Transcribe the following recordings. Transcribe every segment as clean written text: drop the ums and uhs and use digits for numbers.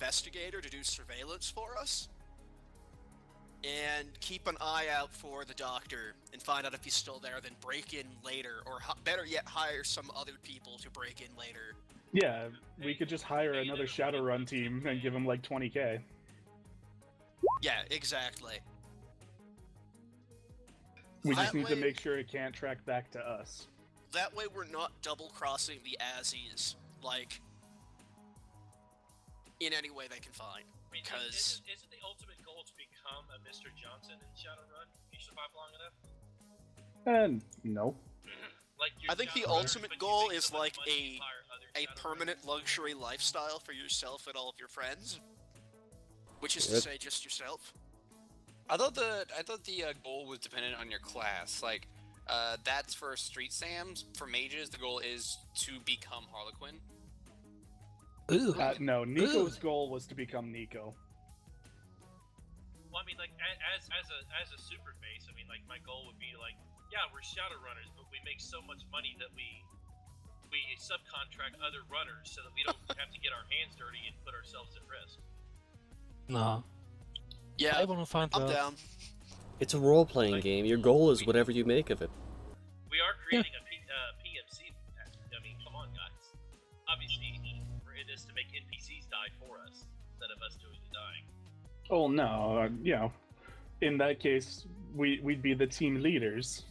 investigator to do surveillance for us. And keep an eye out for the doctor and find out if he's still there, then break in later, or better yet, hire some other people to break in later. Yeah, we could just hire another Shadowrun team and give them like 20k. Yeah, exactly. We just need to make sure it can't track back to us. That way we're not double-crossing the Azzies, like, in any way they can find. Because... Isn't the ultimate goal to become a Mr. Johnson in Shadowrun if you survive long enough? No. Like I think the ultimate goal is like a permanent luxury lifestyle for yourself and all of your friends. Which is to say, just yourself. I thought the goal was dependent on your class. Like, that's for Street Sams. For mages, the goal is to become Harlequin. Ooh. No, Nico's goal was to become Nico. Well, I mean, like, as a super base, I mean, like, my goal would be, like, yeah, we're Shadowrunners, but we make so much money that we subcontract other runners so that we don't have to get our hands dirty and put ourselves at risk. No. Yeah, I want to find I'm out. down. It's a role-playing game. Your goal is whatever you make of it. We are creating a PMC. I mean, come on, guys. Obviously, we're in this to make NPCs die for us instead of us doing the dying. Oh no, you know, in that case, we'd be the team leaders.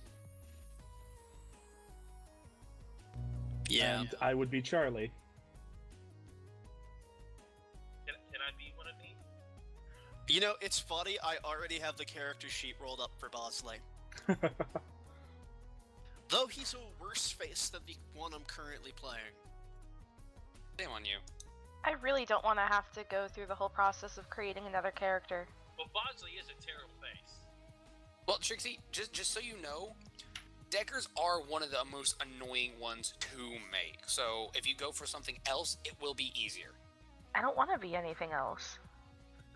Yeah. And I would be Charlie. Can I be one of me? You know, it's funny, I already have the character sheet rolled up for Bosley. Though he's a worse face than the one I'm currently playing. Shame on you. I really don't want to have to go through the whole process of creating another character. Well, Bosley is a terrible face. Well, Trixie, just so you know, Deckers are one of the most annoying ones to make. So if you go for something else, it will be easier. I don't want to be anything else.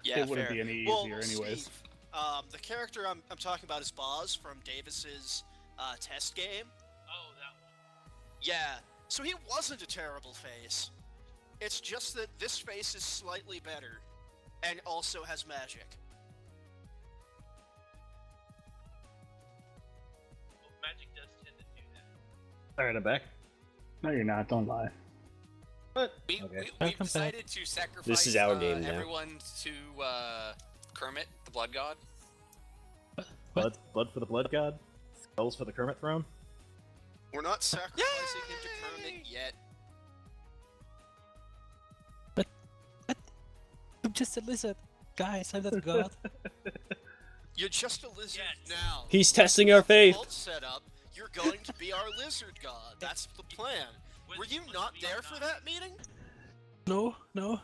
Yeah, It wouldn't fair. be any Well, easier anyways. Steve, the character I'm talking about is Boz from Davis's test game. Oh, that one. Yeah, so he wasn't a terrible face. It's just that this face is slightly better, and also has magic. Well, magic does tend to do that. Alright, I'm back. No, you're not. Don't lie. What? We've Welcome decided to sacrifice This is our game now. everyone to Kermit, the Blood God. Blood for the Blood God? Skulls for the Kermit throne? We're not sacrificing him to Kermit yet. I'm just a lizard. Guys, I'm not God. You're just a lizard Yes. now. He's testing our faith. Vault set up. You're going to be our lizard god. That's the plan. Were you not there for that meeting? No, no.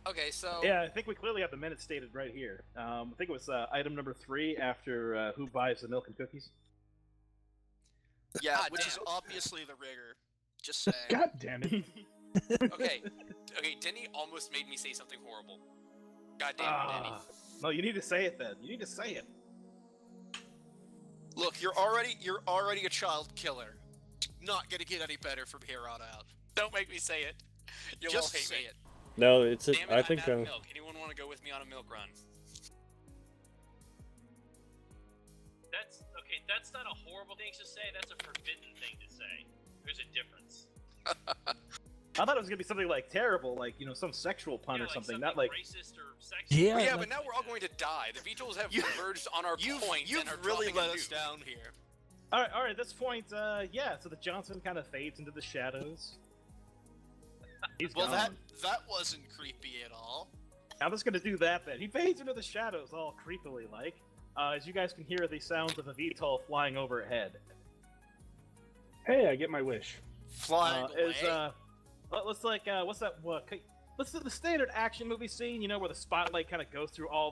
Okay, so Yeah, I think we clearly have the minutes stated right here. I think it was item number 3 after who buys the milk and cookies. Yeah, God which damn. is obviously the rigor. Just saying. God damn it. okay, Denny almost made me say something horrible. God damn it, Denny. No, you need to say it then. You need to say it. Look, you're already a child killer. Not gonna get any better from here on out. Don't make me say it. You'll Just all hate say me. it. No, it's a, Damn it, I I'm think out of milk. Anyone want to go with me on a milk run? That's not a horrible thing to say. That's a forbidden thing to say. There's a difference. I thought it was gonna be something like terrible, like some sexual pun Yeah, or like something, not like. racist or sexist. Yeah, Well, yeah, like- but now we're all going to die. The Beatles have You- converged on our points You've and are really dropping a let us nuke. down here. All right. At this point, yeah. So the Johnson kind of fades into the shadows. He's Well, gone. that wasn't creepy at all. I'm just gonna do that then. He fades into the shadows, all creepily like. As you guys can hear the sounds of a VTOL flying overhead. Hey, I get my wish. Flying away. Let's like what's that? Let's do the standard action movie scene, where the spotlight kind of goes through all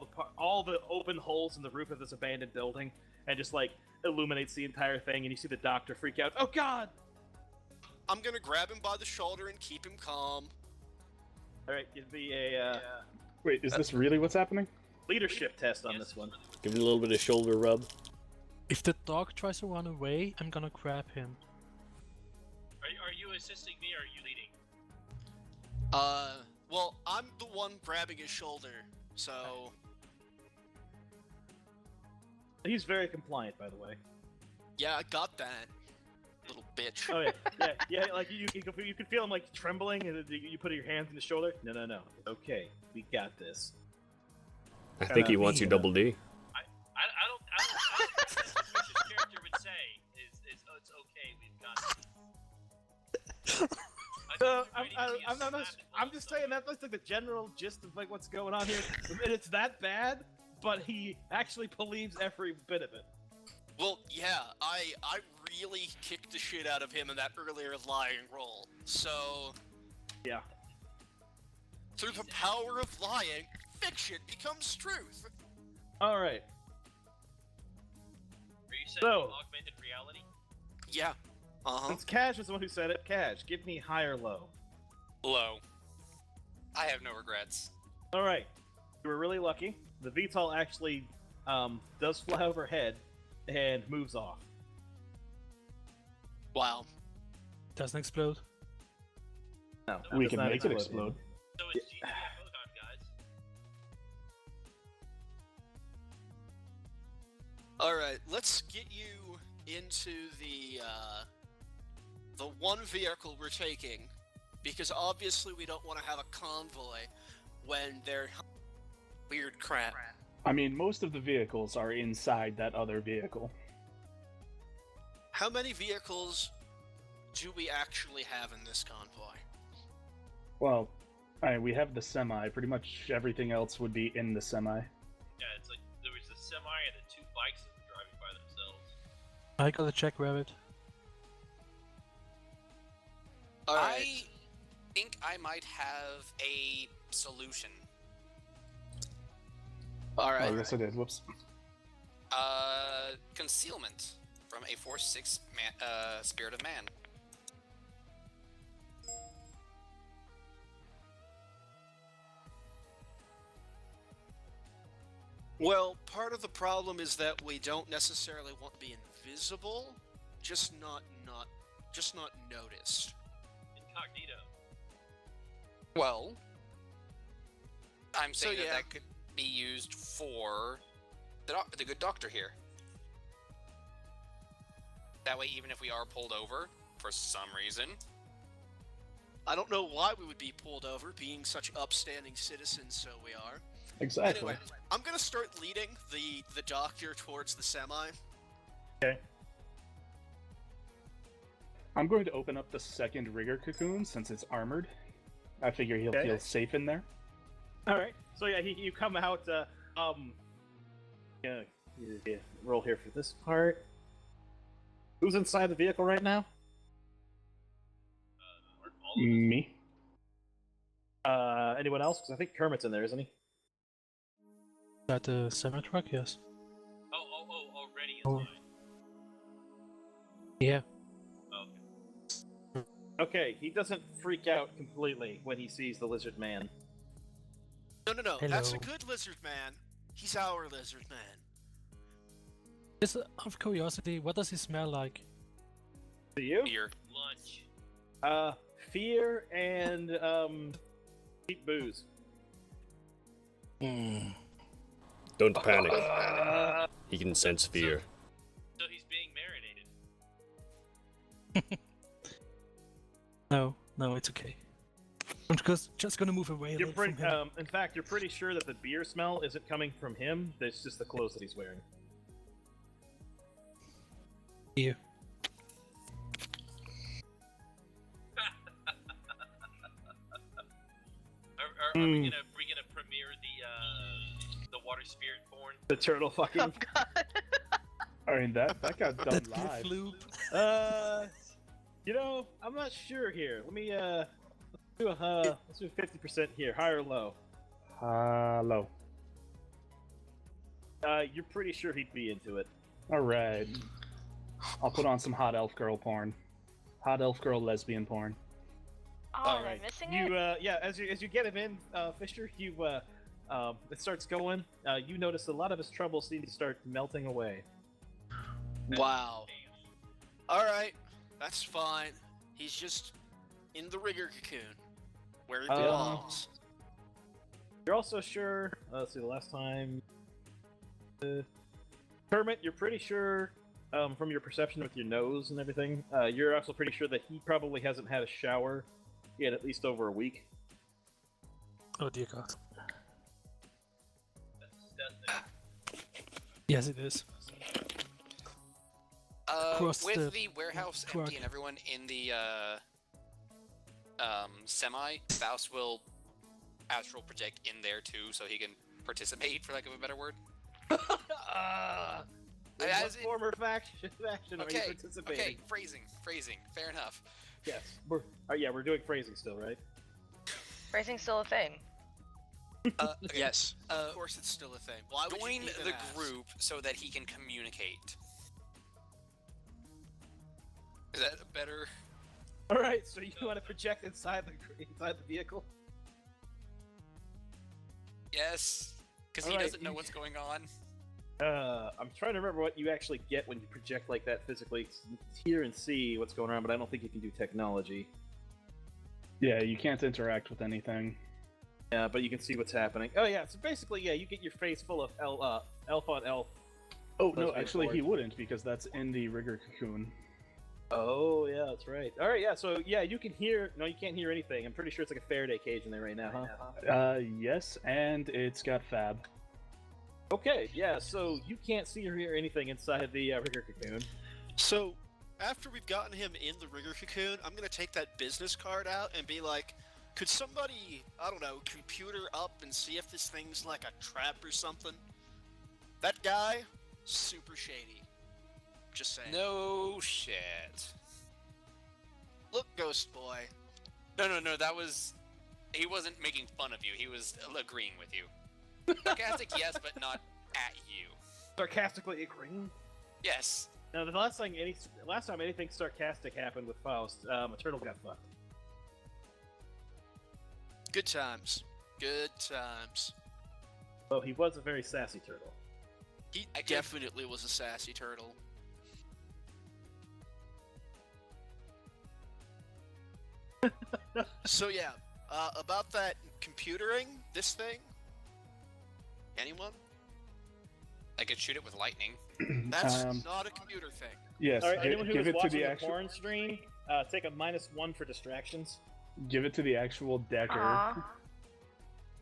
the open holes in the roof of this abandoned building and just like illuminates the entire thing, and you see the doctor freak out. Oh God! I'm gonna grab him by the shoulder and keep him calm. All right, give me a Wait, is this really what's happening? leadership test on this one. Give him a little bit of shoulder rub. If the dog tries to run away, I'm gonna grab him. Are you assisting me or are you leading? Well, I'm the one grabbing his shoulder, so... He's very compliant, by the way. Yeah, I got that. Little bitch. Oh yeah. Like you can feel him like trembling, and then you put your hands on his shoulder. No. Okay, we got this. I think he wants you double D. I don't think what Suspicious character would say is oh, it's okay, we've got this. I'm just saying that's like the general gist of like what's going on here. And it's that bad, but he actually believes every bit of it. Well, yeah, I really kicked the shit out of him in that earlier lying roll. So, Yeah. through the power of lying, fiction becomes truth. All right. Are you saying So- augmented reality? Yeah. Since Kaj was the one who said it, Kaj, give me high or low. Low. I have no regrets. All right. You were really lucky. The VTOL actually does fly overhead and moves off. Wow. Doesn't explode. No, We does can not make it explode. So it's GTF Photon, guys. Alright, let's get you into the one vehicle we're taking, because obviously we don't want to have a convoy when they're weird crap. I mean, most of the vehicles are inside that other vehicle. How many vehicles do we actually have in this convoy? Well, we have the semi. Pretty much everything else would be in the semi. Yeah, it's like there was the semi and the 2 bikes that were driving by themselves. I gotta check Rabbit. Alright. I think I might have a solution. Alright. Oh, yes, I did. Whoops. Concealment from a Force 6 Spirit of Man. Well, part of the problem is that we don't necessarily want to be invisible, just not noticed. Incognito. Well, I'm So, saying yeah. that could be used for the good doctor here. That way, even if we are pulled over for some reason, I don't know why we would be pulled over, being such upstanding citizens, so we are. Exactly. Anyway, I'm gonna start leading the doctor towards the semi. Okay. I'm going to open up the second rigger cocoon since it's armored. I figure he'll Okay. feel safe in there. All right. So yeah, you come out. Yeah, roll here for this part. Who's inside the vehicle right now? Aren't all of them? Me. Anyone else? Because I think Kermit's in there, isn't he? That the semi truck, yes. Oh, already Oh. inside. Yeah. Okay. Okay, he doesn't freak out completely when he sees the lizard man. No. That's a Hello. good lizard man. He's our lizard man. Just out of curiosity, what does he smell like? To you? here. Lunch. Fear and cheap booze. Don't panic. He can sense fear. So he's being marinated. No, it's okay. I'm just gonna move away a You're little pretty, from him. in fact, you're pretty sure that the beer smell isn't coming from him. It's just the clothes that he's wearing. Here. Are we gonna premiere the water spirit porn? The turtle fucking. Oh god. I mean, that got done That live. cliff loop. I'm not sure here. Let me let's do 50% here, high or low. Hello. You're pretty sure he'd be into it. All right. I'll put on some hot elf girl porn. Hot elf girl lesbian porn. Oh, am I missing it? As you get him in, Fisher, it starts going. You notice a lot of his troubles seem to start melting away. Wow. Alright, that's fine. He's just in the rigger cocoon, where he belongs. You're also sure. Let's see. The last time, Kermit, you're pretty sure from your perception with your nose and everything. You're also pretty sure that he probably hasn't had a shower in at least over a week. Oh dear God. That's Yes, it is. Across With the the warehouse truck. empty and everyone in the semi, Faust will astral project in there too, so he can participate, for lack of a better word. As former action are you participating? Okay, phrasing, fair enough. Yes, we're doing phrasing still, right? Phrasing's still a thing. Okay. Yes. Of course, it's still a thing. Why would Join you even the ask? group so that he can communicate. Is that better? All right, so you want to project inside the vehicle? Yes, because he Alright, doesn't know what's going on. I'm trying to remember what you actually get when you project like that physically. You can hear and see what's going on, but I don't think you can do technology. Yeah, you can't interact with anything. Yeah, but you can see what's happening. Oh yeah, so basically, yeah, you get your face full of elf on elf. Oh, Those no, big actually, he boards. wouldn't, because that's in the rigger cocoon. Oh yeah, that's right. All right, yeah, so yeah, you can hear. No, you can't hear anything. I'm pretty sure it's like a Faraday cage in there right now, huh? Yes, and it's got fab. Okay, yeah, so you can't see or hear anything inside the rigger cocoon. So, after we've gotten him in the rigger cocoon, I'm gonna take that business card out and be like, could somebody, I don't know, computer up and see if this thing's like a trap or something? That guy, super shady. Just saying. No shit. Look, Ghost Boy. No, that was... He wasn't making fun of you, he was agreeing with you. Sarcastic, yes, but not at you. Sarcastically agreeing. Yes. Now, the last time anything sarcastic happened with Faust, a turtle got fucked. Good times. Good times. Well, he was a very sassy turtle. He I could- definitely was a sassy turtle. So yeah, about that computering, this thing? Anyone? I could shoot it with lightning. That's not a computer thing. Yes, All right, anyone who give is it to watching the the actual. porn stream, take a -1 for distractions. Give it to the actual Decker. Aw.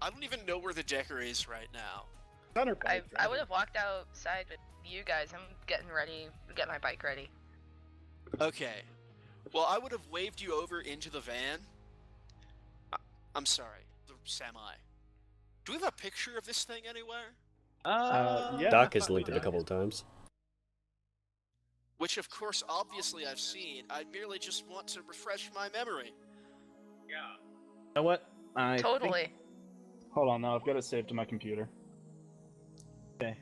I don't even know where the Decker is right now. On her bike, I would have walked outside with you guys. I'm getting ready, get my bike ready. Okay. Well, I would have waved you over into the van. I'm sorry, the semi. Do we have a picture of this thing anywhere? Yeah. Doc has linked it a couple of times. Which, of course, obviously I've seen. I merely just want to refresh my memory. Yeah. You know what? I Totally. Hold on, now I've got it saved to my computer. Okay.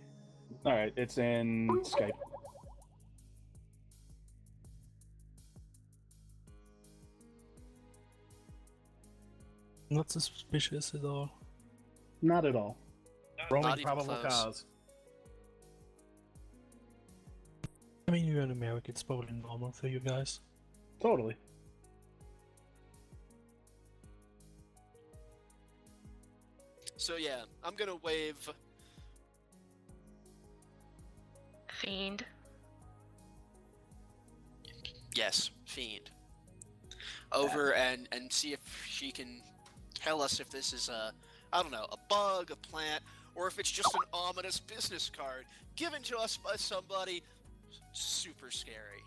Alright, it's in Skype. Not suspicious at all. Not at all. Roman Not even probable close. cause. I mean, you're in America, it's probably normal for you guys. Totally. So yeah, I'm gonna wave. Fiend. Yes, Fiend. Over and see if she can tell us if this is a, I don't know, a bug, a plant, or if it's just an ominous business card given to us by somebody super scary.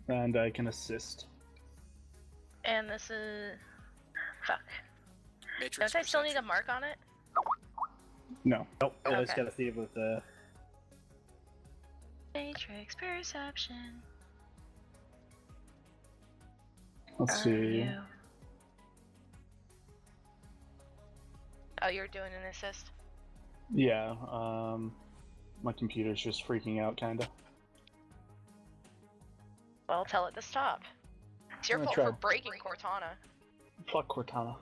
And I can assist. And this is... Fuck. Matrix Don't I still need a perception. mark on it? No. Nope. I just Okay. gotta see it with Matrix perception. Let's Are see. you- Oh, you're doing an assist? Yeah, my computer's just freaking out, kinda. Well, tell it to stop. It's your I'm fault gonna for try. breaking Cortana. Fuck Cortana.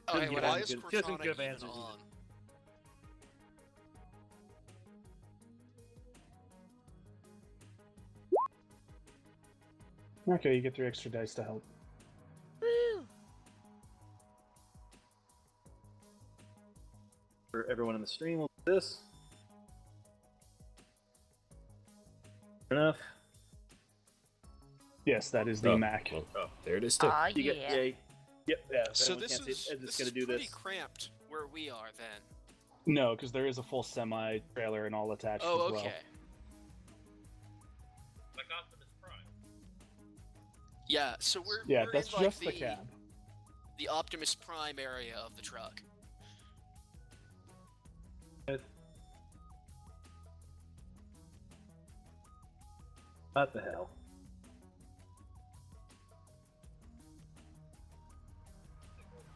Oh, hey, Doesn't what give Why any is good- doesn't Cortana give even answers on? Okay, you get 3 extra dice to help. Woo! For everyone in the stream, we'll do this. Fair enough. Yes, that is the Oh, Mac. well, there it is too. Aw, You yeah. get, yep, yeah. if So anyone this can't see is it, I'm this just gonna is do pretty this. cramped where we are then. No, because there is a full semi trailer and all attached Oh, as well. okay. Like Optimus Prime. Yeah, so we're Yeah, we're that's in like just the cab. the Optimus Prime area of the truck. What the hell?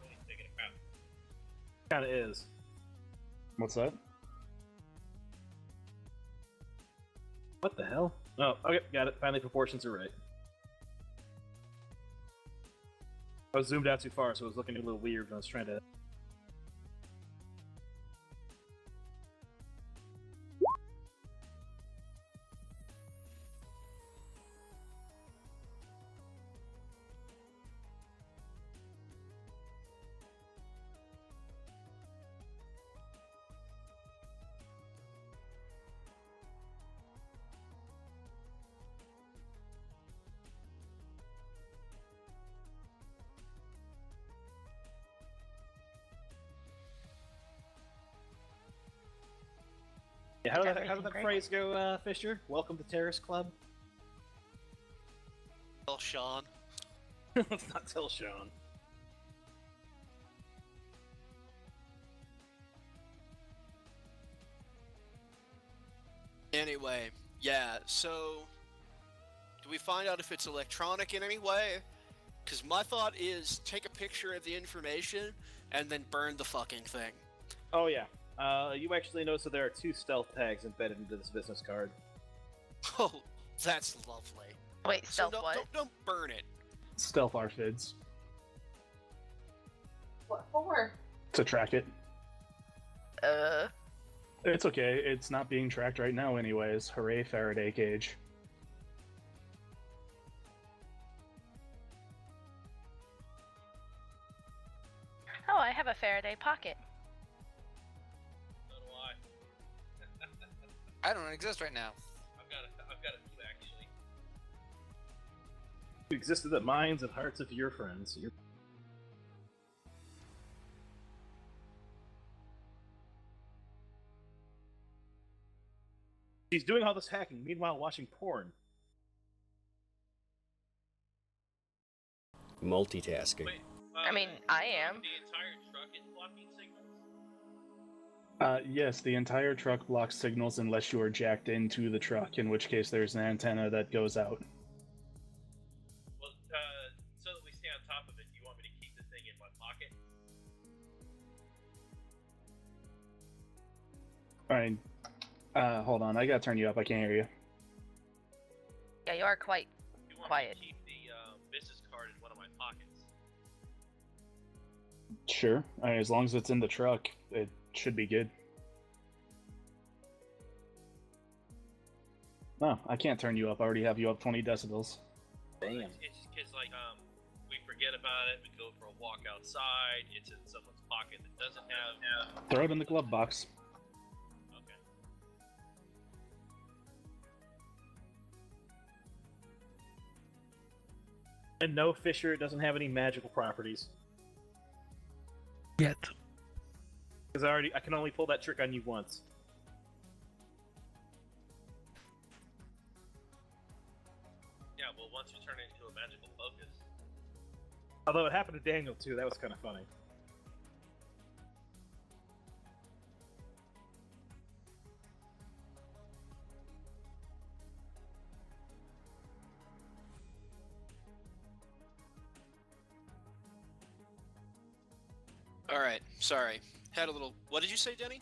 He's taking a crap. Kind of is. What's that? What the hell? Oh, okay, got it. Finally, proportions are right. I was zoomed out too far, so it was looking a little weird when I was trying to. Yeah, how did that phrase go, Fisher? Welcome to Terrorist Club? Well, Sean. Let's not tell Sean. Anyway, yeah, so do we find out if it's electronic in any way? Because my thought is take a picture of the information and then burn the fucking thing. Oh yeah. You actually notice that there are 2 stealth tags embedded into this business card. Oh, that's lovely. Wait, So stealth don't, what? don't burn it. Stealth ARFIDs What for? to track it. Uh, It's okay. It's not being tracked right now, anyways. Hooray, Faraday cage. oh, I have a Faraday pocket. So do I. I don't exist right now. I've got a few actually. You exist in the minds and hearts of your friends. She's doing all this hacking, meanwhile watching porn. Multitasking. Wait, I mean, I am. The entire truck is blocking signals. Yes, the entire truck blocks signals unless you are jacked into the truck, in which case there's an antenna that goes out. Well, so that we stay on top of it, you want me to keep the thing in my pocket? Alright. Hold on, I gotta turn you up, I can't hear you. Yeah, you are quite You want quiet. me to keep the business card in one of my pockets? Sure. As long as it's in the truck, it should be good. No, I can't turn you up. I already have you up 20 decibels. Damn. It's just because, like, we forget about it, we go for a walk outside, it's in someone's pocket that doesn't have... Throw it in the glove box. Okay. And no, Fisher doesn't have any magical properties. Yet. Because I can only pull that trick on you once. Yeah, well, once you turn it into a magical focus. Although it happened to Daniel too, that was kind of funny. Alright, sorry. Had a little... What did you say, Denny?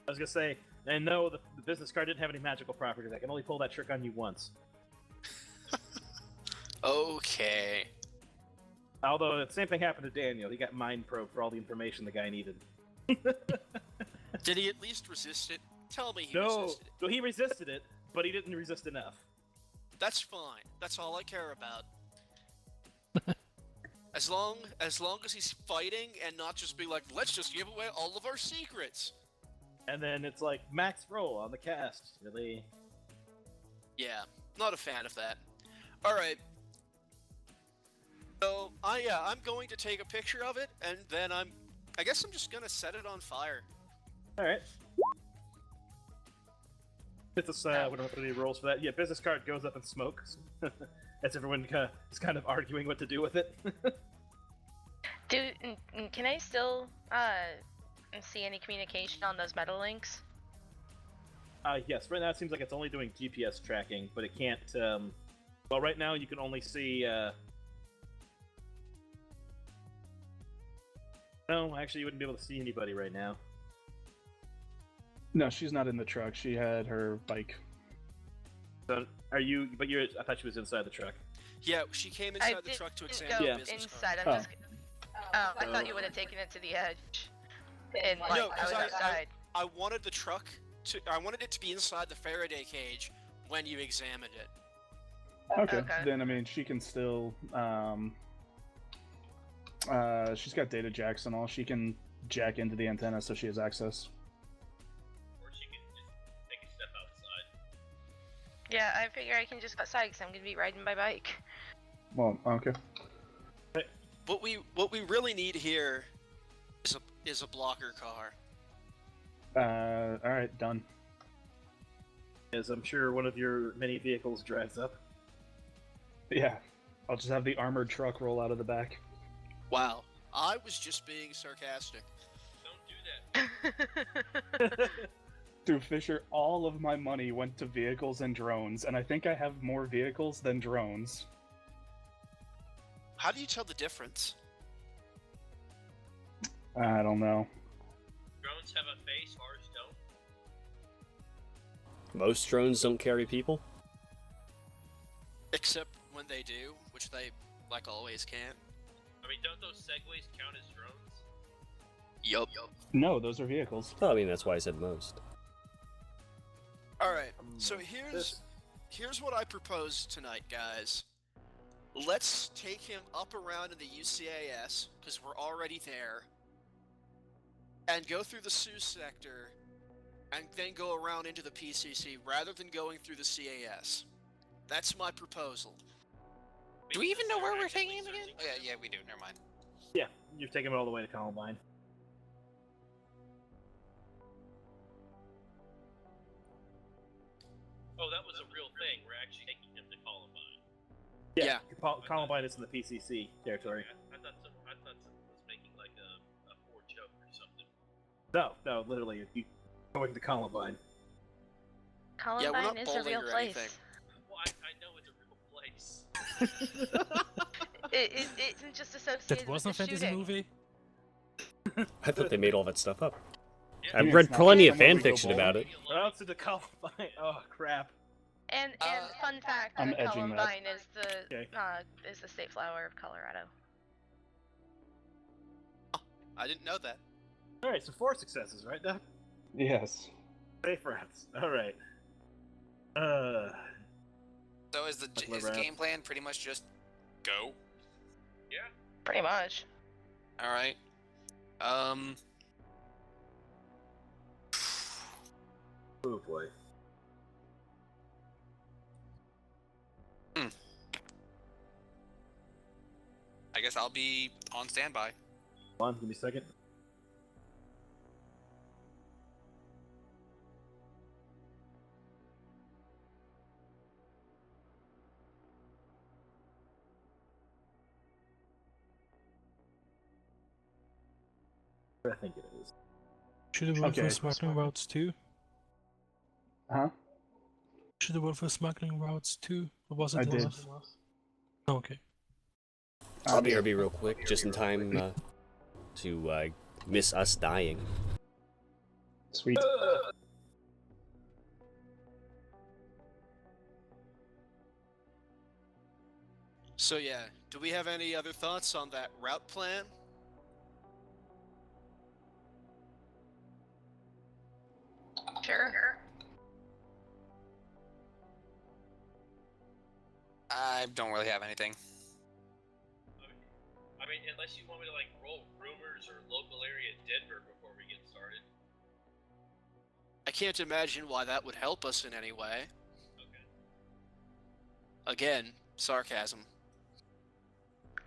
I was gonna say, and no, the business card didn't have any magical properties. I can only pull that trick on you once. Okay. Although the same thing happened to Daniel. He got mind probed for all the information the guy needed. Did he at least resist it? Tell me he No, resisted it. so he resisted it, but he didn't resist enough. That's fine. That's all I care about. As long as he's fighting and not just be like, let's just give away all of our secrets. And then it's like max roll on the cast. Really? Yeah, not a fan of that. All right. So I'm going to take a picture of it, and then I guess I'm just gonna set it on fire. All right. It's a we don't have any rolls for that. Yeah, business card goes up in smoke as everyone is kind of arguing what to do with it. Can I still see any communication on those metal links? Yes, right now it seems like it's only doing GPS tracking, but it can't. Well, right now you can only see. No, actually, you wouldn't be able to see anybody right now. No, she's not in the truck. She had her bike. So, are you? But you're. I thought she was inside the truck. Yeah, she came inside the truck to examine go the business inside. card. I'm just. Oh, I thought you would have taken it to the edge. And like, No, I because was outside. I wanted the truck to. I wanted it to be inside the Faraday cage when you examined it. Okay. Okay. Then I mean, she can still. She's got data jacks and all. She can jack into the antenna, so she has access. Or she can just take a step outside. Yeah, I figure I can just go outside because I'm gonna be riding my bike. Well, okay. What we really need here is a blocker car. All right, done. As I'm sure one of your many vehicles drives up. Yeah, I'll just have the armored truck roll out of the back. Wow, I was just being sarcastic. Don't do that. Through Fisher, all of my money went to vehicles and drones, and I think I have more vehicles than drones. How do you tell the difference? I don't know. Drones have a face, ours don't. Most drones don't carry people. Except when they do, which they, like, always can't. I mean, don't those segways count as drones? Yup. No, those are vehicles. Well, I mean, that's why I said most. Alright, so here's what I propose tonight, guys. Let's take him up around in the UCAS, because we're already there, and go through the Sioux sector, and then go around into the PCC, rather than going through the CAS. That's my proposal. Do we even know where we're taking him again? Oh, yeah, we do. Never mind. Yeah, you've taken him all the way to Columbine. Oh, that was a real thing. We're actually taking him to Columbine. Yeah. Columbine is in the PCC territory. I thought someone was making like a poor joke or something. No, literally, you're going to Columbine. Yeah, we're Columbine not is a bowling real or place. anything. Well, I know it's a real place. It isn't just associated That wasn't a with the fantasy shooting. movie. I thought they made all that stuff up. Yeah. I've it's read not plenty of somewhere fan we go fiction bowling. about it. Oh, to the Columbine. Oh, crap. And fun fact, I'm edging that. Columbine is the Okay. is the state flower of Colorado. I didn't know that. Alright, so 4 successes, right, Doc? Yes. Safe routes. Alright. So is the game plan pretty much just go? Yeah. Pretty much. All right. Oh boy. I guess I'll be on standby. Hold on, give me a second. I think it is. Should have went Okay. for smuggling routes too. Huh? Should have went for smuggling routes too. Or was it I the did. last? Oh, okay. I'll be RB real quick, just in time to miss us dying. Sweet. So yeah, do we have any other thoughts on that route plan? Sure. I don't really have anything. I mean, unless you want me to like roll rumors or local area Denver before we get started. can't imagine why that would help us in any way. Okay. Again, sarcasm.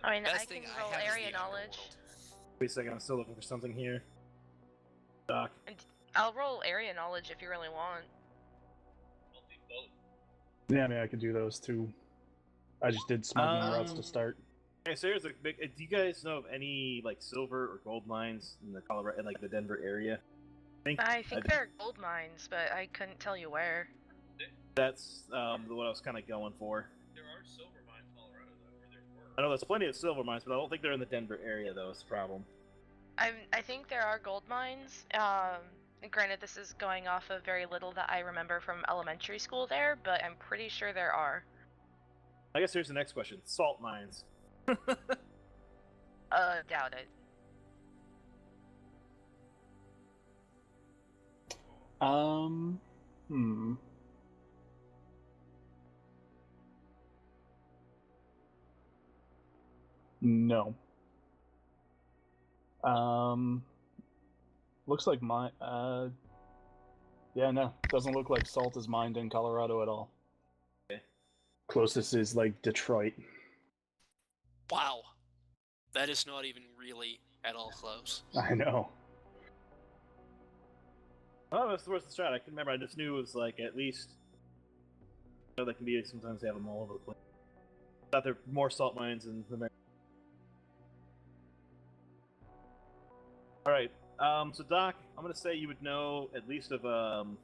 I mean, I Best can thing I roll have is area the knowledge. underworld. Wait a second, I'm still looking for something here. Doc. I'll roll area knowledge if you really want. I'll do both. Yeah, I mean, I could do those too. I just did smuggling routes to start. Okay, so here's a big. Do you guys know of any like silver or gold mines in the Colorado, in like the Denver area? I think there are gold mines, but I couldn't tell you where. That's what I was kind of going for. There are silver mines in Colorado, though, where there were. I know there's plenty of silver mines, but I don't think they're in the Denver area, though. It's a problem. I think there are gold mines. Granted, this is going off of very little that I remember from elementary school there, but I'm pretty sure there are. I guess here's the next question: salt mines. Doubt it. No. Looks like yeah, no. Doesn't look like salt is mined in Colorado at all. Okay. Closest is like Detroit. Wow. That is not even really at all close. I know. Oh, that's worth the shot. I can remember. I just knew it was like at least. You know, they can be sometimes they have them all over the place. I thought there were more salt mines in America. All right. So Doc, I'm gonna say you would know at least of an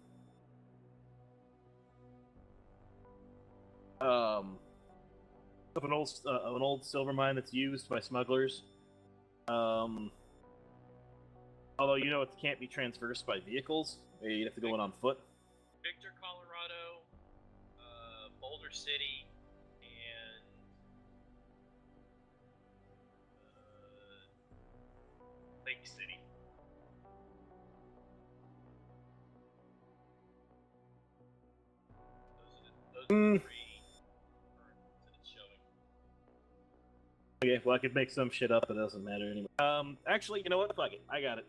old silver mine that's used by smugglers. Although you know it can't be traversed by vehicles, you'd have to go in on foot. Victor, Colorado, Boulder City, and Lake City. Those are the 3 that it's showing. Okay, well I could make some shit up, but it doesn't matter anyway. Actually, you know what? Fuck it, I got it.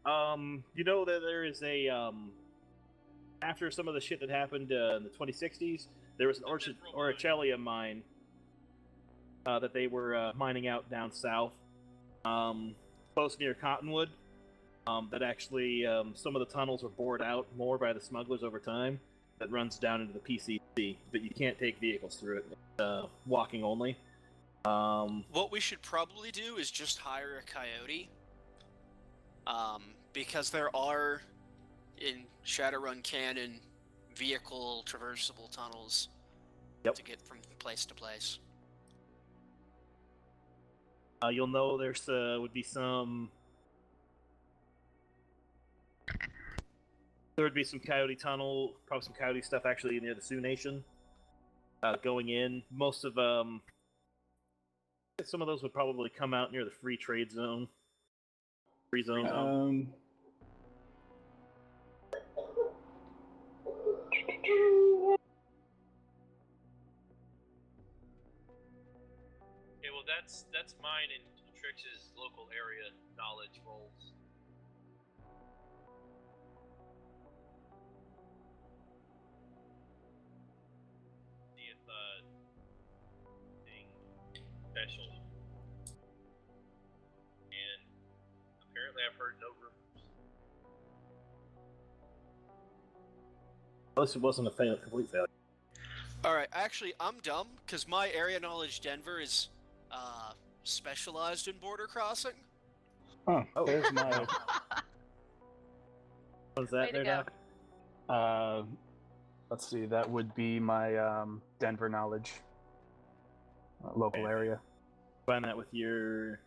You know that there is a after some of the shit that happened in the 2060s, there was an Orichallia mine that they were mining out down south, close near Cottonwood. That actually some of the tunnels were bored out more by the smugglers over time. That runs down into the PCC, but you can't take vehicles through it. Walking only. What we should probably do is just hire a coyote. Because there are, in Shadowrun canon, vehicle traversable tunnels to get from place to place. You'll know there's would be some. There would be some coyote tunnel, probably some coyote stuff actually near the Sioux Nation. Going in, most of some of those would probably come out near the free trade zone. Free zone. Okay, well that's mine and Trix's local area knowledge rolls. See if thing special. And apparently I've heard no rumors. Unless it wasn't a complete failure. Alright, actually, I'm dumb, because my area knowledge Denver is specialized in border crossing. Huh, there's my... What's that Way to there, go. Doc? Let's see, that would be my Denver knowledge. Local Okay. area. Find that with your...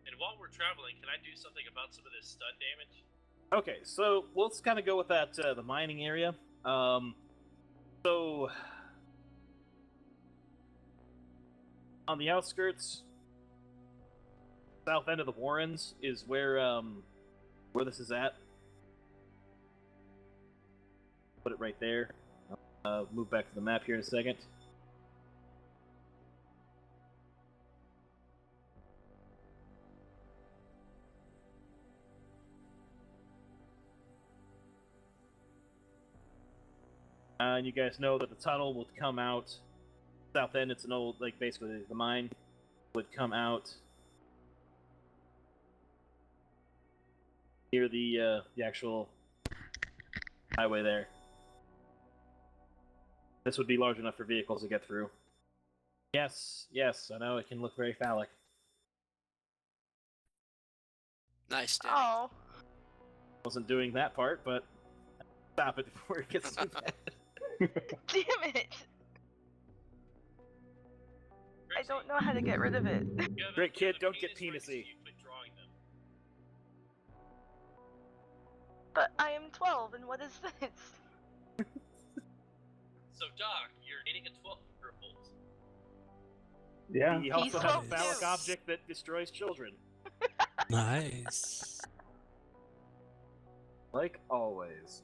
And while we're traveling, can I do something about some of this stun damage? Okay, so let's kind of go with that, the mining area. So... On the outskirts, south end of the Warrens is where this is at. Put it right there. Move back to the map here in a second. And you guys know that the tunnel would come out south end. It's an old, like, basically the mine would come out near the actual highway there. This would be large enough for vehicles to get through. Yes, I know it can look very phallic. Nice, Denny. Oh. Wasn't doing that part, but stop it before it gets too bad. Damn it! I don't know how to get rid of it. Great kid, don't get penisy. But I am 12, and what is this? So, Doc, you're dating a 12-year-old. Yeah. He also He's has a so phallic cute. object that destroys children. Nice. Like always.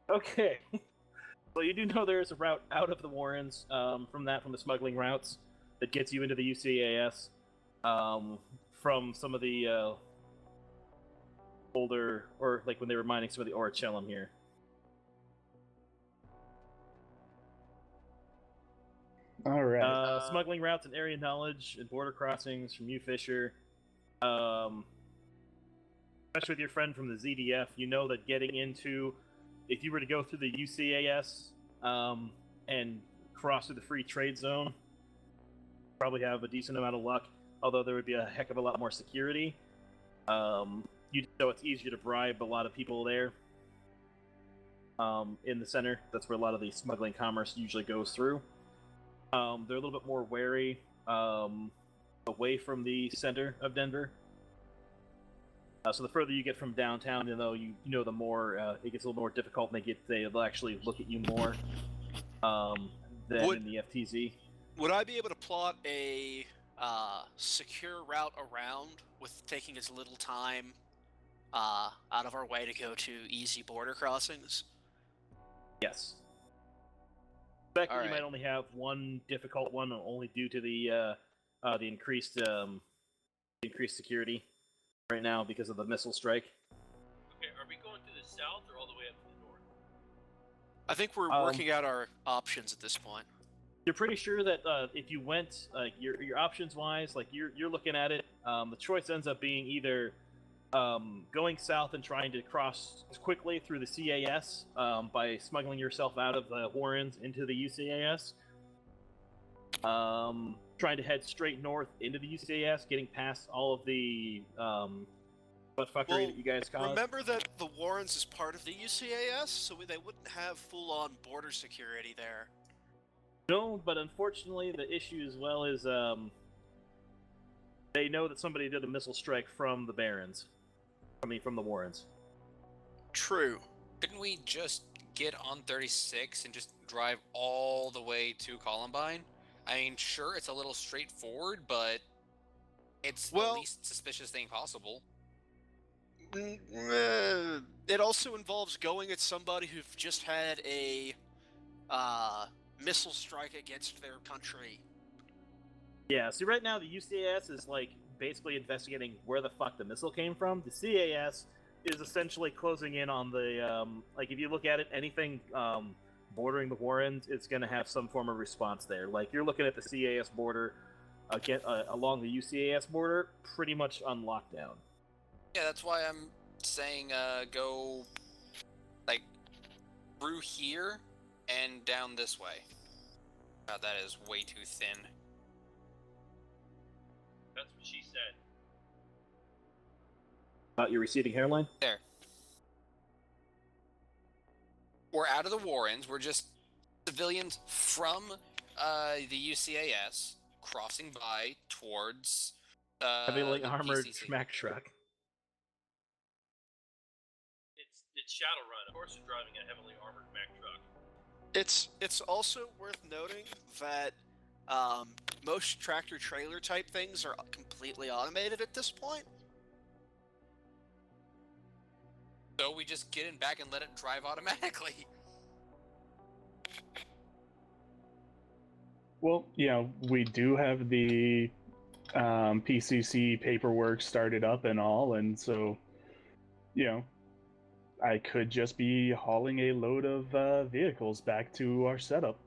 Okay. So you do know there is a route out of the Warrens from the smuggling routes that gets you into the UCAS from some of the older, or like when they were mining some of the Orichalum here. All right. Smuggling routes and area knowledge and border crossings from you, Fisher. Especially with your friend from the ZDF, you know that getting into, if you were to go through the UCAS and cross through the free trade zone, probably have a decent amount of luck, although there would be a heck of a lot more security. You know it's easier to bribe a lot of people there in the center. That's where a lot of the smuggling commerce usually goes through. They're a little bit more wary away from the center of Denver. So the further you get from downtown, you know, the more it gets a little more difficult, and they'll actually look at you more than in the FTZ. Would I be able to plot a secure route around with taking as little time out of our way to go to easy border crossings? Yes. In fact, All you right. might only have one difficult one, only due to the increased security right now because of the missile strike. Okay, are we going to the south or all the way up to the north? I think we're working out our options at this point. You're pretty sure that if you went, your options wise, like you're looking at it, the choice ends up being either going south and trying to cross quickly through the CAS by smuggling yourself out of the Warrens into the UCAS. Trying to head straight north into the UCAS, getting past all of the buttfuckery that you guys caused. Remember that the Warrens is part of the UCAS, so they wouldn't have full-on border security there. No, but unfortunately, the issue as well is they know that somebody did a missile strike from the Barons. From the Warrens. True. Couldn't we just get on 36 and just drive all the way to Columbine? I mean, sure, it's a little straightforward, but it's the least suspicious thing possible. It also involves going at somebody who've just had a missile strike against their country. Yeah, see, right now the UCAS is like basically investigating where the fuck the missile came from. The CAS is essentially closing in on the like if you look at it, anything bordering the Warrens, it's going to have some form of response there. Like you're looking at the CAS border, along the UCAS border, pretty much on lockdown. Yeah, that's why I'm saying go like through here and down this way. God, that is way too thin. That's what she said. About your receding hairline? There. We're out of the Warrens. We're just civilians from the UCAS crossing by towards heavily the armored PCC. Mack truck. It's Shadowrun. Of course, we're driving a heavily armored Mack truck. It's also worth noting that most tractor-trailer type things are completely automated at this point. So we just get in back and let it drive automatically. Well, we do have the PCC paperwork started up and all, and so, I could just be hauling a load of vehicles back to our setup.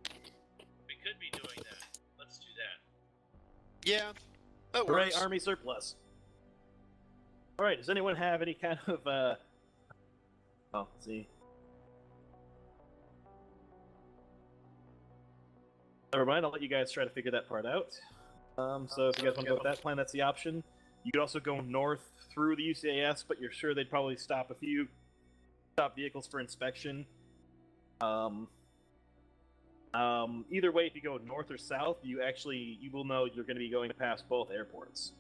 We could be doing that. Let's do that. Yeah, that Hooray, works. army surplus. Alright, does anyone have any kind of, oh, let's see. Never mind, I'll let you guys try to figure that part out. So if you guys want to go with that plan, that's the option. You could also go north through the UCAS, but you're sure they'd probably stop vehicles for inspection. Either way, if you go north or south, you will know you're going to be going past both airports.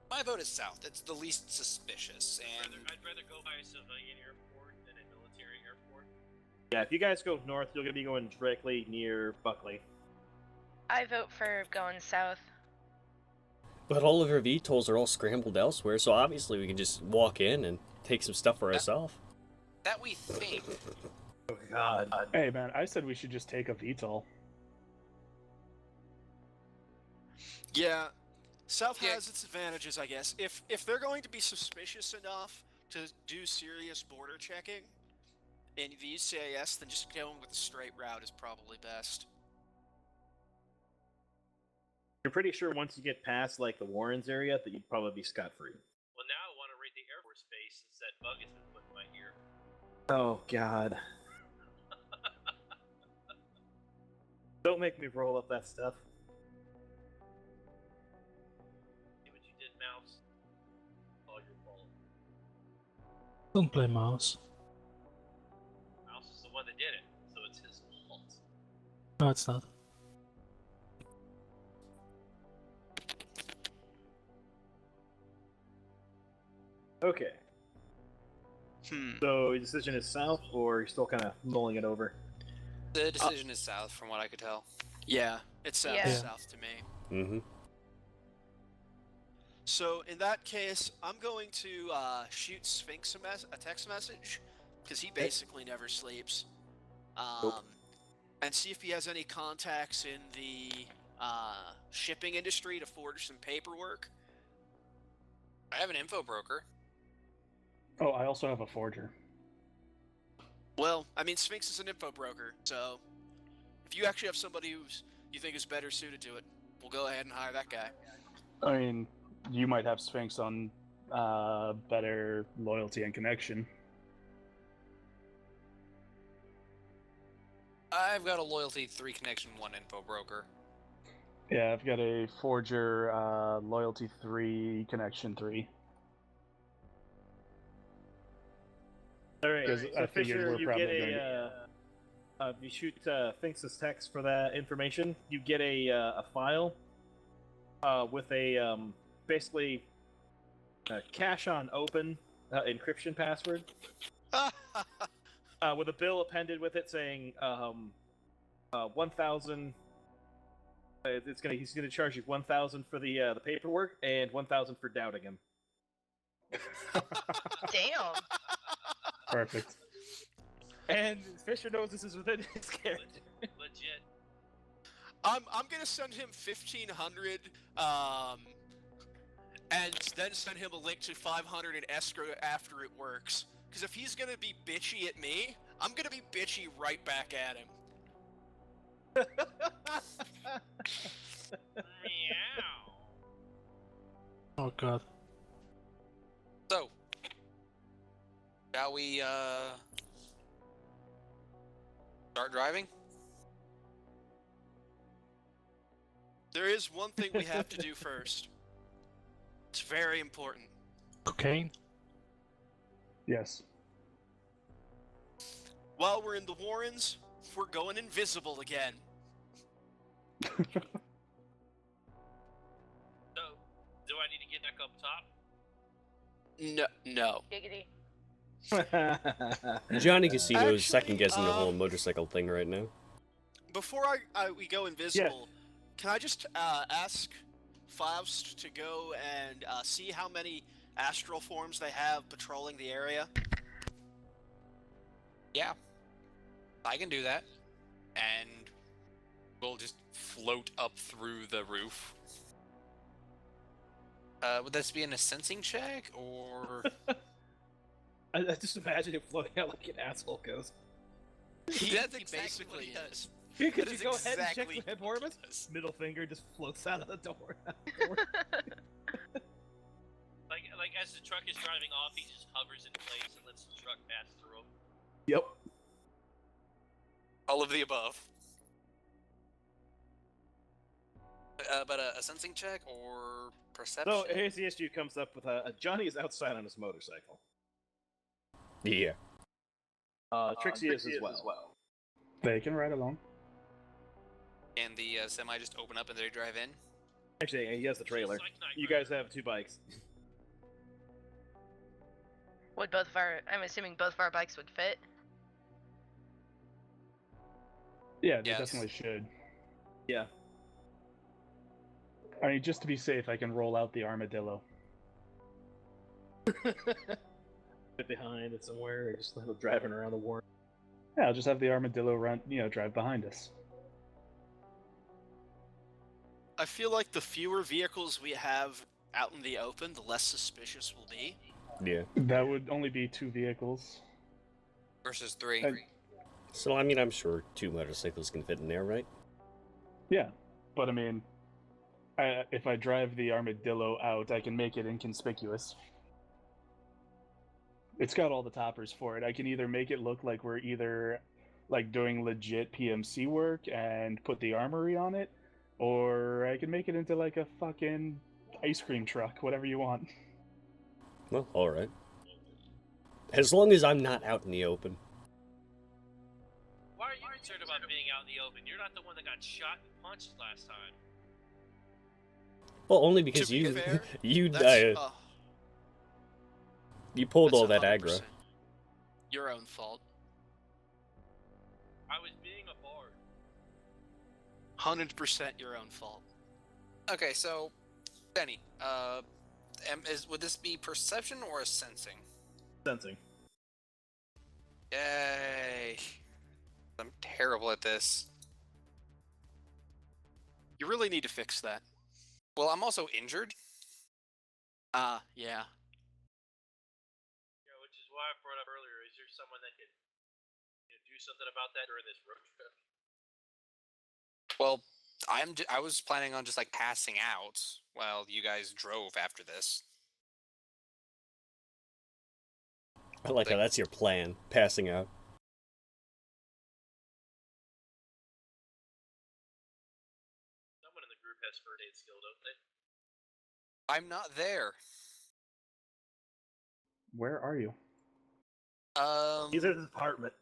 My vote is south. It's the least suspicious, and I'd rather go by a civilian airport than a military airport. Yeah, if you guys go north, you're going to be going directly near Buckley. I vote for going south. But all of our VTOLs are all scrambled elsewhere, so obviously we can just walk in and take some stuff for ourselves. that we think. Oh god. Hey man, I said we should just take a VTOL. Yeah, South Yeah. has its advantages, I guess. If they're going to be suspicious enough to do serious border checking in the UCAS, then just going with the straight route is probably best. You're pretty sure once you get past like the Warrens area that you'd probably be scot-free. Well, now I want to rate the Air Force Base since that bug has been put in my ear. Oh god. Don't make me roll up that stuff. See what you did, Mouse? All your fault. Don't play mouse. Mouse is the one that did it, so it's his fault. No, it's not. Okay. Hmm. So your decision is south, or you're still kind of mulling it over? The decision is south, from what I could tell. Yeah, it sounds Yeah. south to me. Mm-hmm. So in that case, I'm going to shoot Sphinx a text message because he basically never sleeps, and see if he has any contacts in the shipping industry to forge some paperwork. I have an info broker. Oh, I also have a forger. Well, I mean, Sphinx is an info broker, so if you actually have somebody you think is better suited to it, we'll go ahead and hire that guy. I mean, you might have Sphinx on better loyalty and connection. I've got a loyalty 3 connection 1 info broker. Yeah, I've got a forger loyalty 3 connection 3. Alright, Because so I figured Fisher, we're you probably get going you shoot Finks's text for that information. You get a file with a basically cache on open encryption password with a bill appended with it saying 1,000. He's gonna charge you 1,000 for the paperwork and 1,000 for doubting him. Damn. Perfect. And Fisher knows this is within his character. Legit. I'm gonna send him 1,500, and then send him a link to 500 in escrow after it works. Because if he's gonna be bitchy at me, I'm gonna be bitchy right back at him. Meow. Oh god. So, shall we start driving? There is one thing we have to do first. It's very important. Cocaine? Yes. While we're in the Warrens, we're going invisible again. So, do I need to get back up top? No. Giggity. Johnny Casino's Actually, second-guessing the whole motorcycle thing right now. Before we go invisible, can I just ask Faust to go and see how many astral forms they have patrolling the area? Yeah. I can do that. And we'll just float up through the roof. Would this be in a sensing check or? I just imagine it floating out like an asshole ghost. He That's exactly basically what he does. Here, could That you is go ahead and check exactly the what he performance? does. Middle finger just floats out of the door. Like as the truck is driving off, he just hovers in place and lets the truck pass through him. Yep. All of the above. But a sensing check or perception? So here's the issue comes up with Johnny is outside on his motorcycle. Yeah. Trixie is as well. They can ride along. Can the semi just open up and they drive in? Actually, he has the trailer. Just like Knight You Rider. guys have 2 bikes. Would both of our? I'm assuming both of our bikes would fit. Yeah, they Yes. definitely should. Yeah. I mean, just to be safe, I can roll out the armadillo. Fit behind it somewhere, or just let him driving around the warren. Yeah, I'll just have the armadillo run, drive behind us. I feel like the fewer vehicles we have out in the open, the less suspicious we'll be. Yeah. That would only be 2 vehicles. Versus 3. And- So, I mean, I'm sure 2 motorcycles can fit in there, right? Yeah, but I mean, if I drive the armadillo out, I can make it inconspicuous. It's got all the toppers for it. I can either make it look like we're either like doing legit PMC work and put the armory on it, or I can make it into like a fucking ice cream truck, whatever you want. Well, alright. As long as I'm not out in the open. Why are you concerned about being out in the open? You're not the one that got shot and punched last time. Well, only To because be you fair, you That's, you pulled that's all that 100% aggro. Your own fault. I was being a bard. 100% your own fault. Okay, so Denny, would this be perception or a sensing? Sensing. Yay! I'm terrible at this. You really need to fix that. Well, I'm also injured. Yeah. Yeah, which is why I brought up earlier. Is there someone that could do something about that during this road trip? Well, I was planning on just like passing out while you guys drove after this. I like how that's your plan, passing out. Someone in the group has first aid skill, don't they? I'm not there. Where are you? He's at his apartment.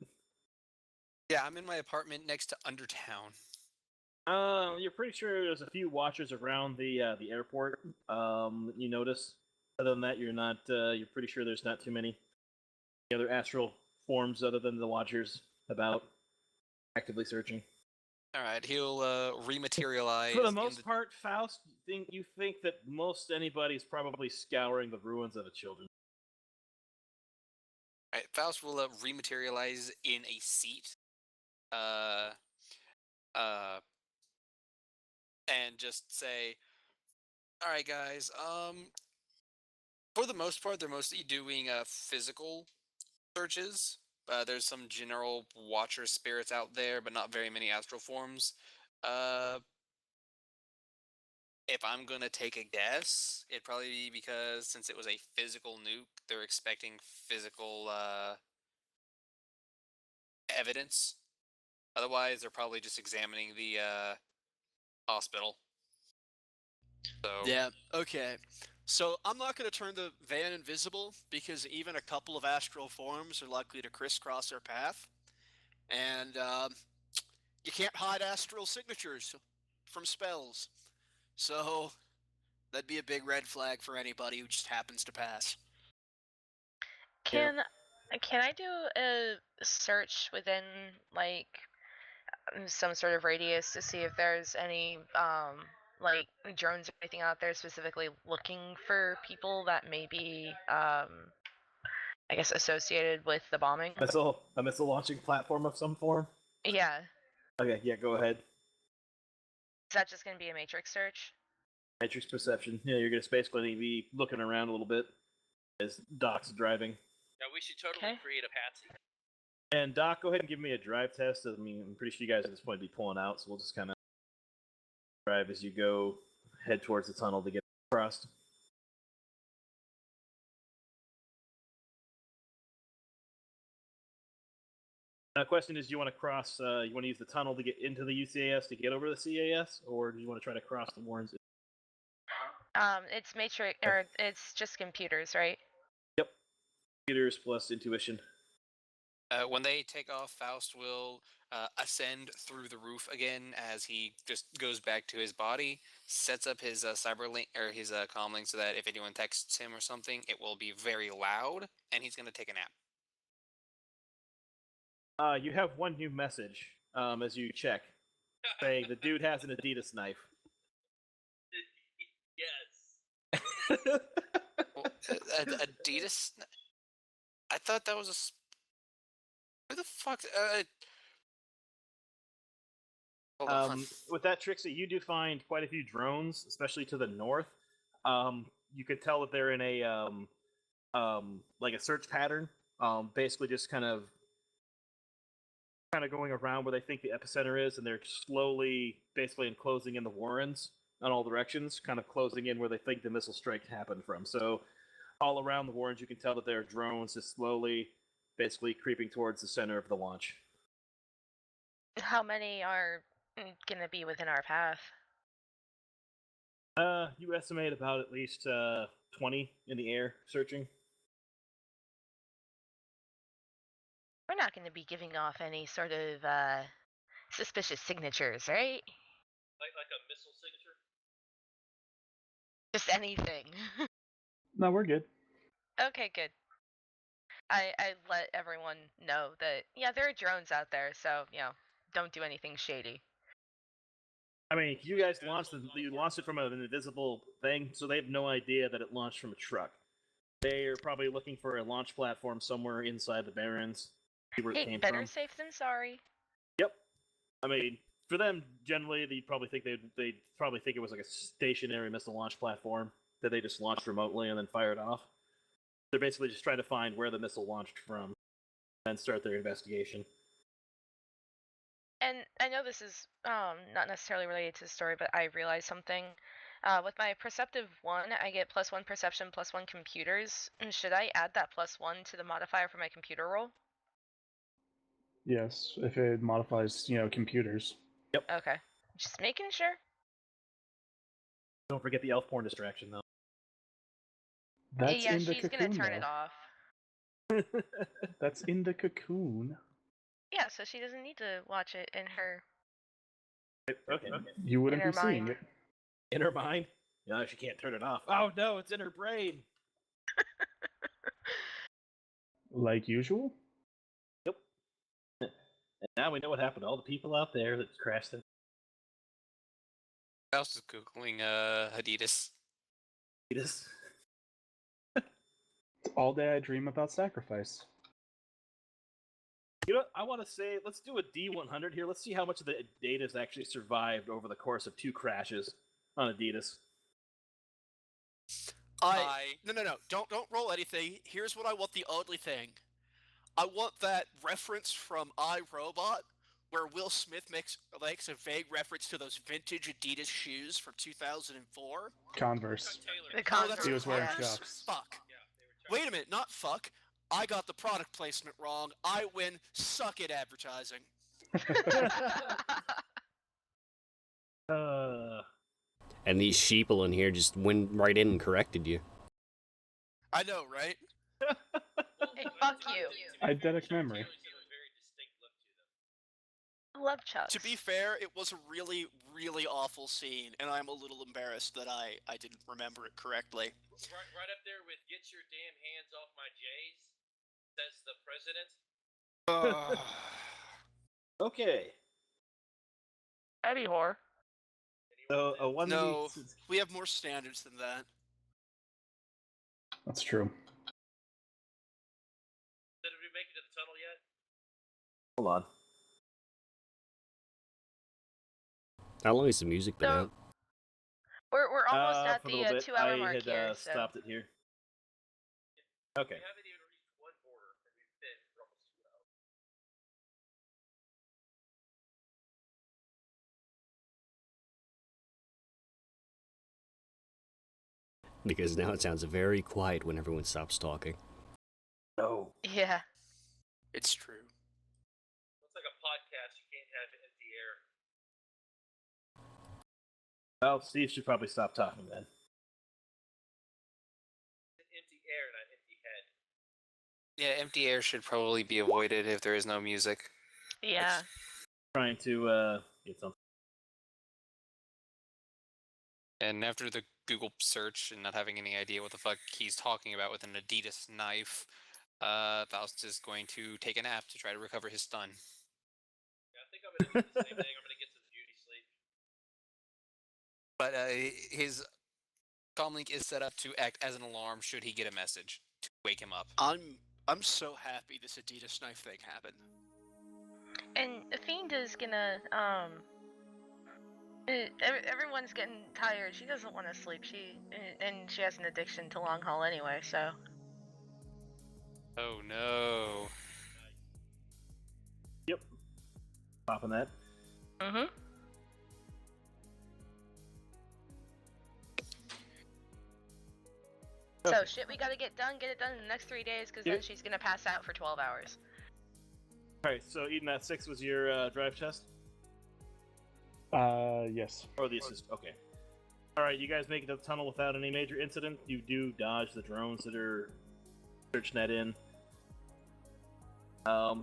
Yeah, I'm in my apartment next to Undertown. You're pretty sure there's a few watchers around the airport. You notice. Other than that, you're not. You're pretty sure there's not too many other astral forms other than the watchers about actively searching. All right, he'll rematerialize. For the in most part, Faust, you think that most anybody's probably scouring the ruins of a children. All right, Faust will rematerialize in a seat. And just say, "All right, guys. For the most part, they're mostly doing physical searches. There's some general watcher spirits out there, but not very many astral forms. If I'm gonna take a guess, it'd probably be because since it was a physical nuke, they're expecting physical evidence. Otherwise, they're probably just examining the hospital. So Yeah, okay. So I'm not going to turn the van invisible because even a couple of astral forms are likely to crisscross our path. And you can't hide astral signatures from spells. So that'd be a big red flag for anybody who just happens to pass. Can I do a search within like some sort of radius to see if there's any like drones or anything out there specifically looking for people that may be I guess associated with the bombing? A missile launching platform of some form. Yeah. Okay, yeah, go ahead. Is that just gonna be a matrix search? Matrix perception. Yeah, you're just basically be looking around a little bit as Doc's driving. Yeah, we should totally create a patsy. And Doc, go ahead and give me a drive test. I mean, I'm pretty sure you guys at this point be pulling out, so we'll just kind of drive as you go, head towards the tunnel to get across. Now, the question is, do you want to cross? You want to use the tunnel to get into the UCAS to get over the CAS, or do you want to try to cross the Warrens? It's Matrix, or it's just computers, right? Yep. Computers plus intuition. When they take off, Faust will ascend through the roof again as he just goes back to his body, sets up his cyber link or his comm link so that if anyone texts him or something, it will be very loud, and he's gonna take a nap. You have one new message as you check, saying the dude has an Adidas knife. Yes. Well, Adidas. I thought that was a. Who the fuck? Hold on. With that, Trixie, you do find quite a few drones, especially to the north. You could tell that they're in a like a search pattern. Basically, just kind of going around where they think the epicenter is, and they're slowly, basically, enclosing in the Warrens on all directions, kind of closing in where they think the missile strike happened from. So, all around the Warrens, you can tell that there are drones just slowly, basically, creeping towards the center of the launch. How many are gonna be within our path? You estimate about at least 20 in the air searching. We're not gonna be giving off any sort of suspicious signatures, right? Like a missile signature? Just anything. No, we're good. Okay, good. I let everyone know that, yeah, there are drones out there, so, don't do anything shady. I mean, you guys launched it from an invisible thing, so they have no idea that it launched from a truck. They are probably looking for a launch platform somewhere inside the Barrens. See where it came Better from. safe than sorry. Yep. I mean, for them, generally, they'd probably think it was like a stationary missile launch platform that they just launched remotely and then fired off. They're basically just trying to find where the missile launched from, and start their investigation. And I know this is not necessarily related to the story, but I realized something. With my perceptive 1, I get +1 perception, +1 computers. And should I add that +1 to the modifier for my computer roll? Yes, if it modifies, computers. Yep. Okay. Just making sure. Don't forget the elf porn distraction, though. That's yeah, in the she's cocoon, gonna turn it though. off. That's in the cocoon. Yeah, so she doesn't need to watch it in her. Okay. You wouldn't In be her seeing mind. it. In her mind? No, she can't turn it off. Oh no, it's in her brain. Like usual? Yep. And now we know what happened to all the people out there that crashed it. Faust is googling Adidas. It's All day I dream about sacrifice. You know, I want to say, let's do a D100 here. Let's see how much of the data has actually survived over the course of 2 crashes on Adidas. No. Don't roll anything. Here's what I want the only thing. I want that reference from iRobot where Will Smith makes a vague reference to those vintage Adidas shoes from 2004. Converse. The Oh, Converse. that's He was wearing Converse? Chucks. Fuck. Wait a minute, not fuck. I got the product placement wrong. I win. Suck it, advertising. And these sheeple in here just went right in and corrected you. I know, right? Hey, fuck you. Eidetic memory. Love Chucks. To be fair, it was a really, really awful scene, and I'm a little embarrassed that I didn't remember it correctly. Right up there with "Get your damn hands off my J's," says the president. Okay. Eddie whore. So a 1v... No, we have more standards than that. That's true. Did we make it to the tunnel yet? Hold on. How long has the music been out? We're almost at For a the little bit. 2-hour I mark had here. So. stopped it here. Okay. We haven't even reached one border, and we've been for almost 2 hours. Because now it sounds very quiet when everyone stops talking. No. Yeah. It's true. It's like a podcast. You can't have empty air. Well, Steve should probably stop talking then. Empty air, not empty head. Yeah, empty air should probably be avoided if there is no music. Yeah. Trying to get something. And after the Google search and not having any idea what the fuck he's talking about with an Adidas knife, Faust is going to take a nap to try to recover his stun. Yeah, I think I'm gonna do the same thing. I'm gonna get some beauty sleep. But his comlink is set up to act as an alarm should he get a message to wake him up. I'm so happy this Adidas knife thing happened. And Fiend is gonna everyone's getting tired. She doesn't want to sleep. And she has an addiction to long haul anyway. So. Oh no. Yep. Popping that. Mhm. So shit, we gotta get it done in the next 3 days, because then she's gonna pass out for 12 hours. Alright, so Eden at 6 was your drive test? Yes. Or the assist? Okay. Alright, you guys make it to the tunnel without any major incident. You do dodge the drones that are searching that in.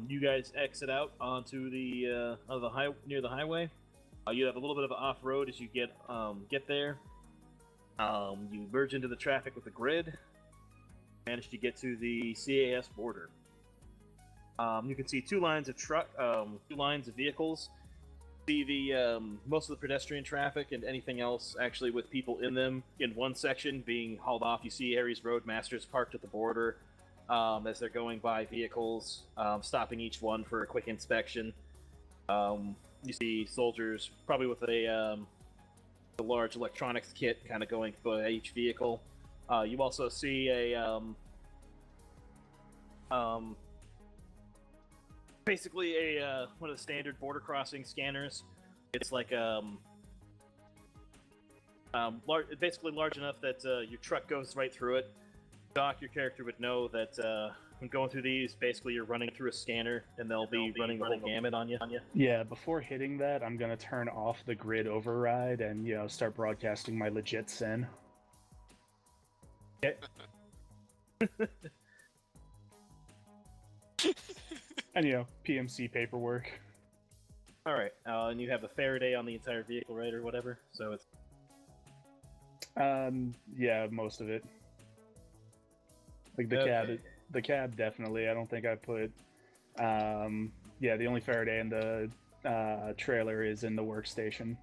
You guys exit out onto the near the highway. You have a little bit of off-road as you get there. You merge into the traffic with the grid. Manage to get to the CAS border. You can see two lines of vehicles. See the most of the pedestrian traffic and anything else actually with people in them in one section being hauled off. You see Ares Roadmasters parked at the border as they're going by vehicles, stopping each one for a quick inspection. You see soldiers probably with a large electronics kit kind of going by each vehicle. You also see a basically one of the standard border crossing scanners. It's like basically large enough that your truck goes right through it. Doc, your character would know that when going through these, basically you're running through a scanner, and they'll be running the whole gamut on you. Yeah, before hitting that, I'm gonna turn off the grid override and start broadcasting my legit sin. Okay. And PMC paperwork. All right, and you have a Faraday on the entire vehicle, right, or whatever. So it's yeah, most of it. Like the cab definitely. I don't think I put. Yeah, the only Faraday in the trailer is in the workstation.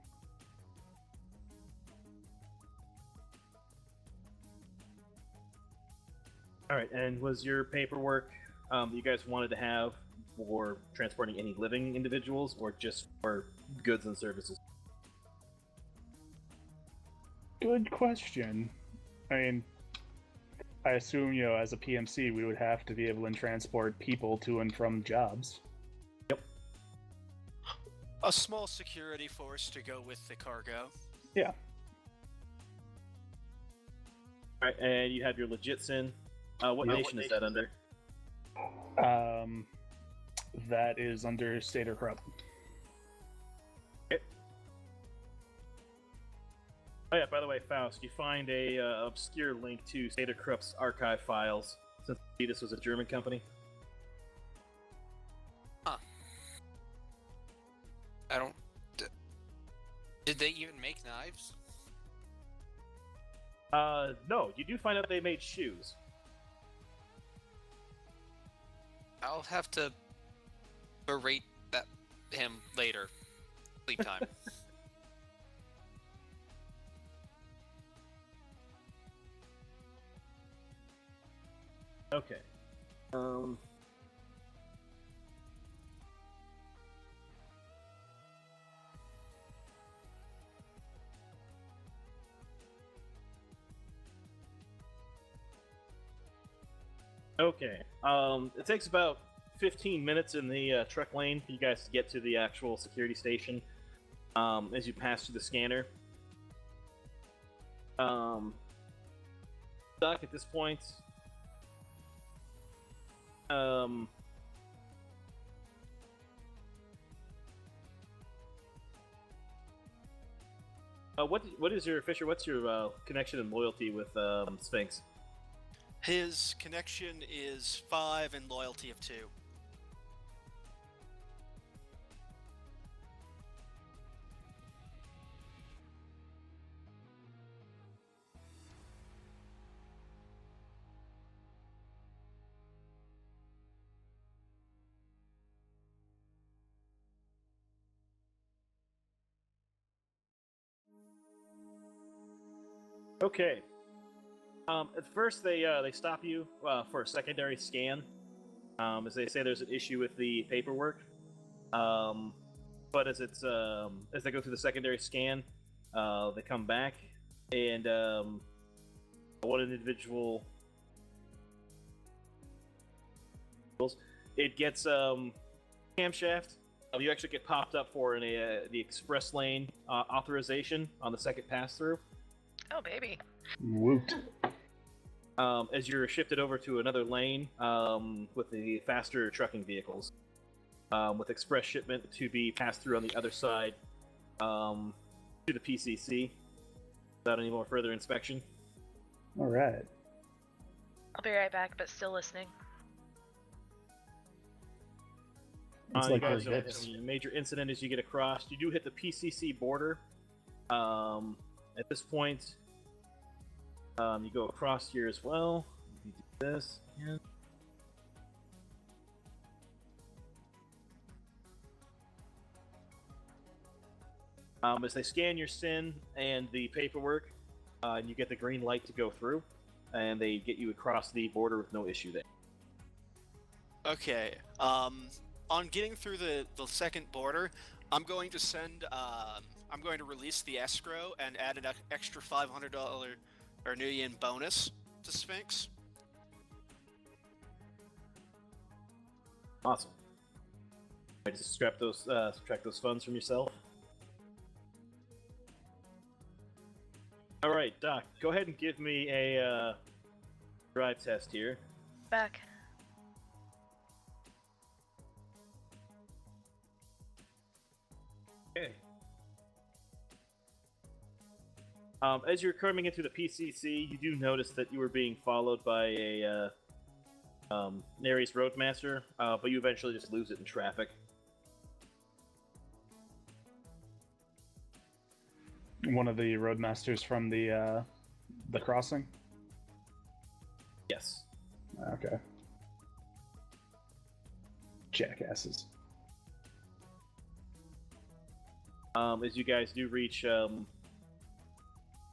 all right. And was your paperwork that you guys wanted to have for transporting any living individuals, or just for goods and services? Good question. I mean, I assume, as a PMC, we would have to be able to transport people to and from jobs. Yep. A small security force to go with the cargo. Yeah. Alright, and you have your legit sin. What nation is that under? That is under Stater Corrupt. Okay. Oh yeah, by the way, Faust, you find a obscure link to Stater Corrupt's archive files, since Adidas was a German company. Huh. I don't... Did they even make knives? No, you do find out they made shoes. I'll have to berate him later. Sleep time. Okay. Okay. It takes about 15 minutes in the truck lane for you guys to get to the actual security station. As you pass through the scanner. Doc, at this point, what is your Fisher? What's your connection and loyalty with Sphinx? His connection is 5 and loyalty of 2. Okay. At first, they stop you for a secondary scan, as they say there's an issue with the paperwork. But as they go through the secondary scan, they come back, and one individual, it gets camshaft. You actually get popped up for the express lane authorization on the second pass through. Oh, baby. Woot. As you're shifted over to another lane with the faster trucking vehicles, with express shipment to be passed through on the other side to the PCC without any more further inspection. All right. I'll be right back, but still listening. It's You like guys those don't hips. have any major incident as you get across. You do hit the PCC border. At this point, you go across here as well. You do this. Yeah. As they scan your SIN and the paperwork, and you get the green light to go through, and they get you across the border with no issue there. Okay. On getting through the second border, I'm going to send. I'm going to release the escrow and add an extra $500 or New Yen bonus to Sphinx. Awesome. I just subtract those funds from yourself. All right, Doc. Go ahead and give me a drive test here. Back. Okay. As you're coming into the PCC, you do notice that you were being followed by a Nere's Roadmaster, but you eventually just lose it in traffic. One of the roadmasters from the crossing. Yes. Okay. Jackasses. As you guys do reach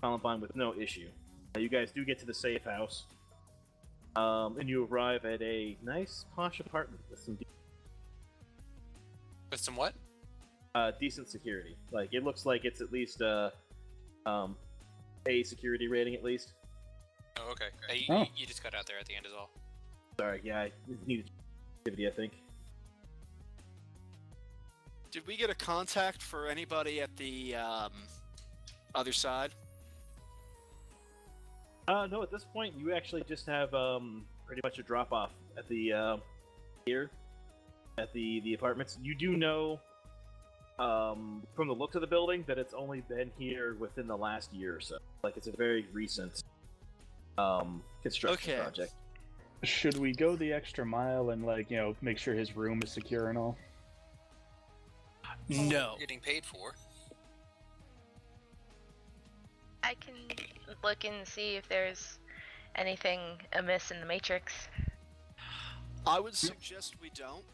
Columbine with no issue. You guys do get to the safe house, and you arrive at a nice posh apartment with some what? decent security. Like, it looks like it's at least a security rating at least. Oh, okay. You just cut out there at the end as well. Sorry, yeah, I needed activity, I think. Did we get a contact for anybody at the other side? No, at this point, you actually just have pretty much a drop-off at the here at the apartments. You do know from the looks of the building that it's only been here within the last year or so. Like, it's a very recent construction project. Should we go the extra mile and, like, make sure his room is secure and all? No. Getting paid for. I can look and see if there's anything amiss in the Matrix. I would suggest we don't,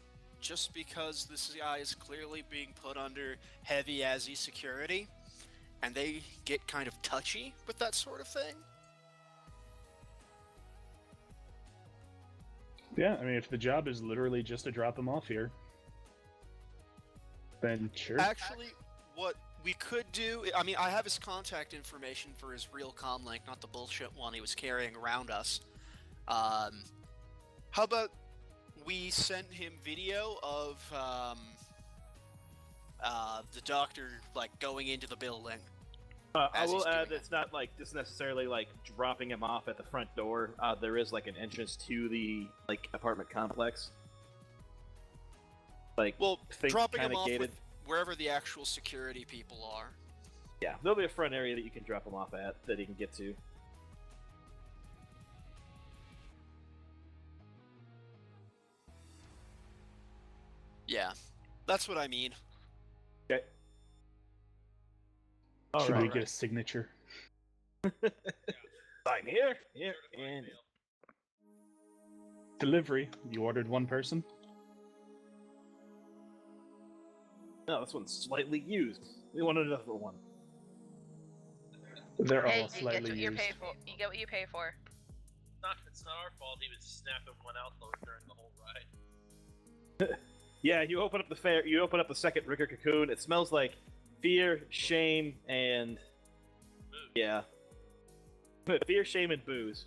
just because this guy is clearly being put under heavy ASI security, and they get kind of touchy with that sort of thing. Yeah, I mean, if the job is literally just to drop him off here, then sure. Actually, what we could do, I mean, I have his contact information for his real comlink, not the bullshit one he was carrying around us. How about we send him video of the doctor like going into the building? I As will he's add doing it's not like just necessarily like dropping him off at the front door. There is like an entrance to the like apartment complex. Like, Well, things dropping him kinda off gated. with wherever the actual security people are. Yeah, there'll be a front area that you can drop him off at that he can get to. Yeah, that's what I mean. Okay. Should we Alright. get a signature? Sign here, and Delivery. You ordered one person? no, this one's slightly used. We want another one. They're Hey, all you get slightly what you used. pay for. You get what you pay for. It's not our fault. He was snapping one out during the whole ride. Yeah, you open up the fair. You open up the second Rigger cocoon. It smells like fear, shame, and Booze. yeah, fear, shame, and booze.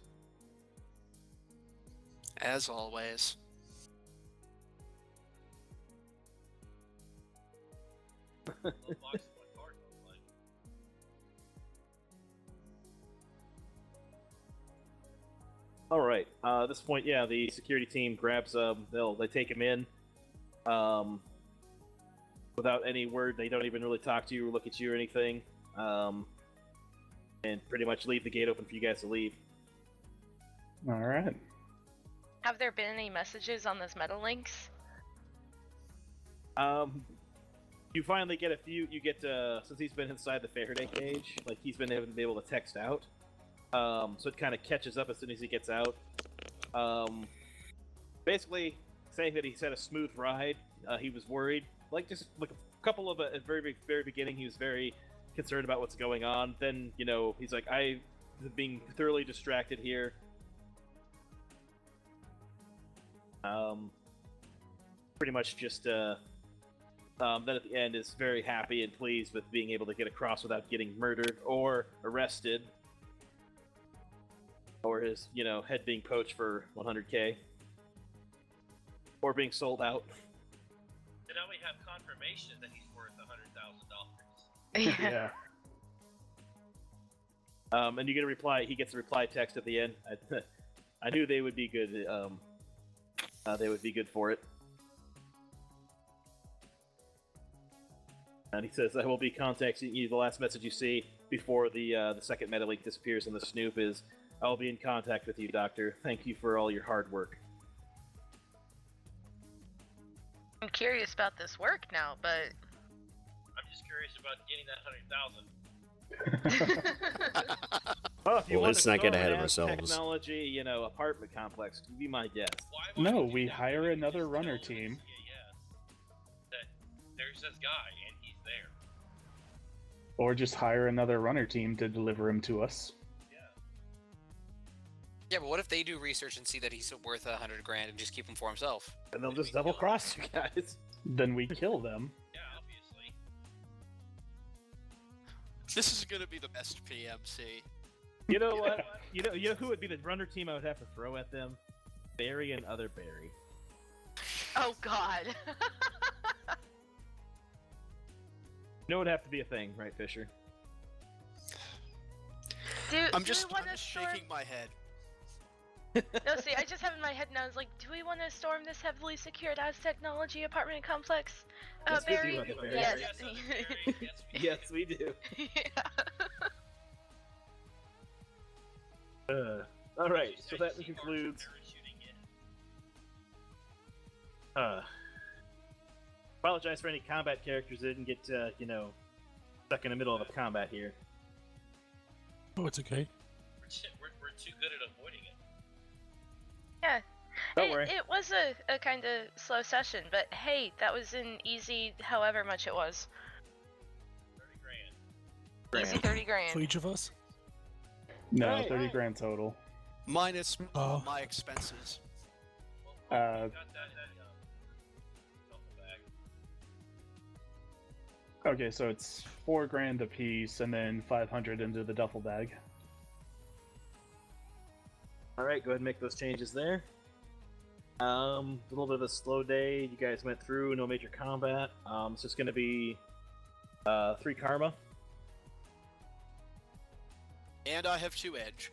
As always. Little box in my car, like. All right. At this point, yeah, the security team grabs they take him in. Without any word, they don't even really talk to you or look at you or anything. And pretty much leave the gate open for you guys to leave. All right. Have there been any messages on those metal links? You finally get a few. You get since he's been inside the Faraday cage, like he's been able to text out. So it kind of catches up as soon as he gets out. Basically saying that he's had a smooth ride. He was worried, like just like a couple of at the very beginning, he was very concerned about what's going on. Then he's like, I'm being thoroughly distracted here. Pretty much just then at the end is very happy and pleased with being able to get across without getting murdered or arrested, or his head being poached for 100K, or being sold out. So now we have confirmation that he's worth $100,000. Yeah. And you get a reply. He gets a reply text at the end. I knew they would be good. They would be good for it. And he says, "I will be contacting you." The last message you see before the second metalink disappears in the snoop is, "I will be in contact with you, Doctor. Thank you for all your hard work." I'm curious about this work now, but I'm just curious about getting that 100,000. Well, if you Well, want let's to not get start ahead an of ourselves. Technology, apartment complex. Be my guest. Why No, would we you do that? hire Why another just runner tell team. CAS that there's this guy and he's there. Or just hire another runner team to deliver him to us. Yeah. Yeah, but what if they do research and see that he's worth $100,000 and just keep him for himself? And they'll just double cross you guys. Then we kill them. Yeah, obviously. This is gonna be the best PMC. You know what? You know who would be the runner team I would have to throw at them? Barry and other Barry. oh god. You know it would have to be a thing, right, Fisher? I'm do just we want to shaking my head. No, see, I just have in my head now. I was like, do we want to storm this heavily secured as technology apartment complex? Yes, we do, Barry. Mother Barry. Yes. Yes, other Barry. Yes, we Yes, we do. Yeah. All right, so Say that Seahawks are concludes. parachuting in. Apologize for any combat characters that didn't get stuck in the middle of a combat here. Oh, it's okay. We're too good at avoiding it. Yeah. Don't worry. It was a kind of slow session, but hey, that was an easy, however much it was. 30 grand. Easy 30 grand. For each of us? No, Right, 30 right. grand total. Minus Oh. my expenses. Well, we got that duffel bag. Okay, so it's 4 grand a piece, and then 500 into the duffel bag. All right, go ahead and make those changes there. A little bit of a slow day. You guys went through, no major combat. It's just gonna be 3 karma. And I have 2 edge.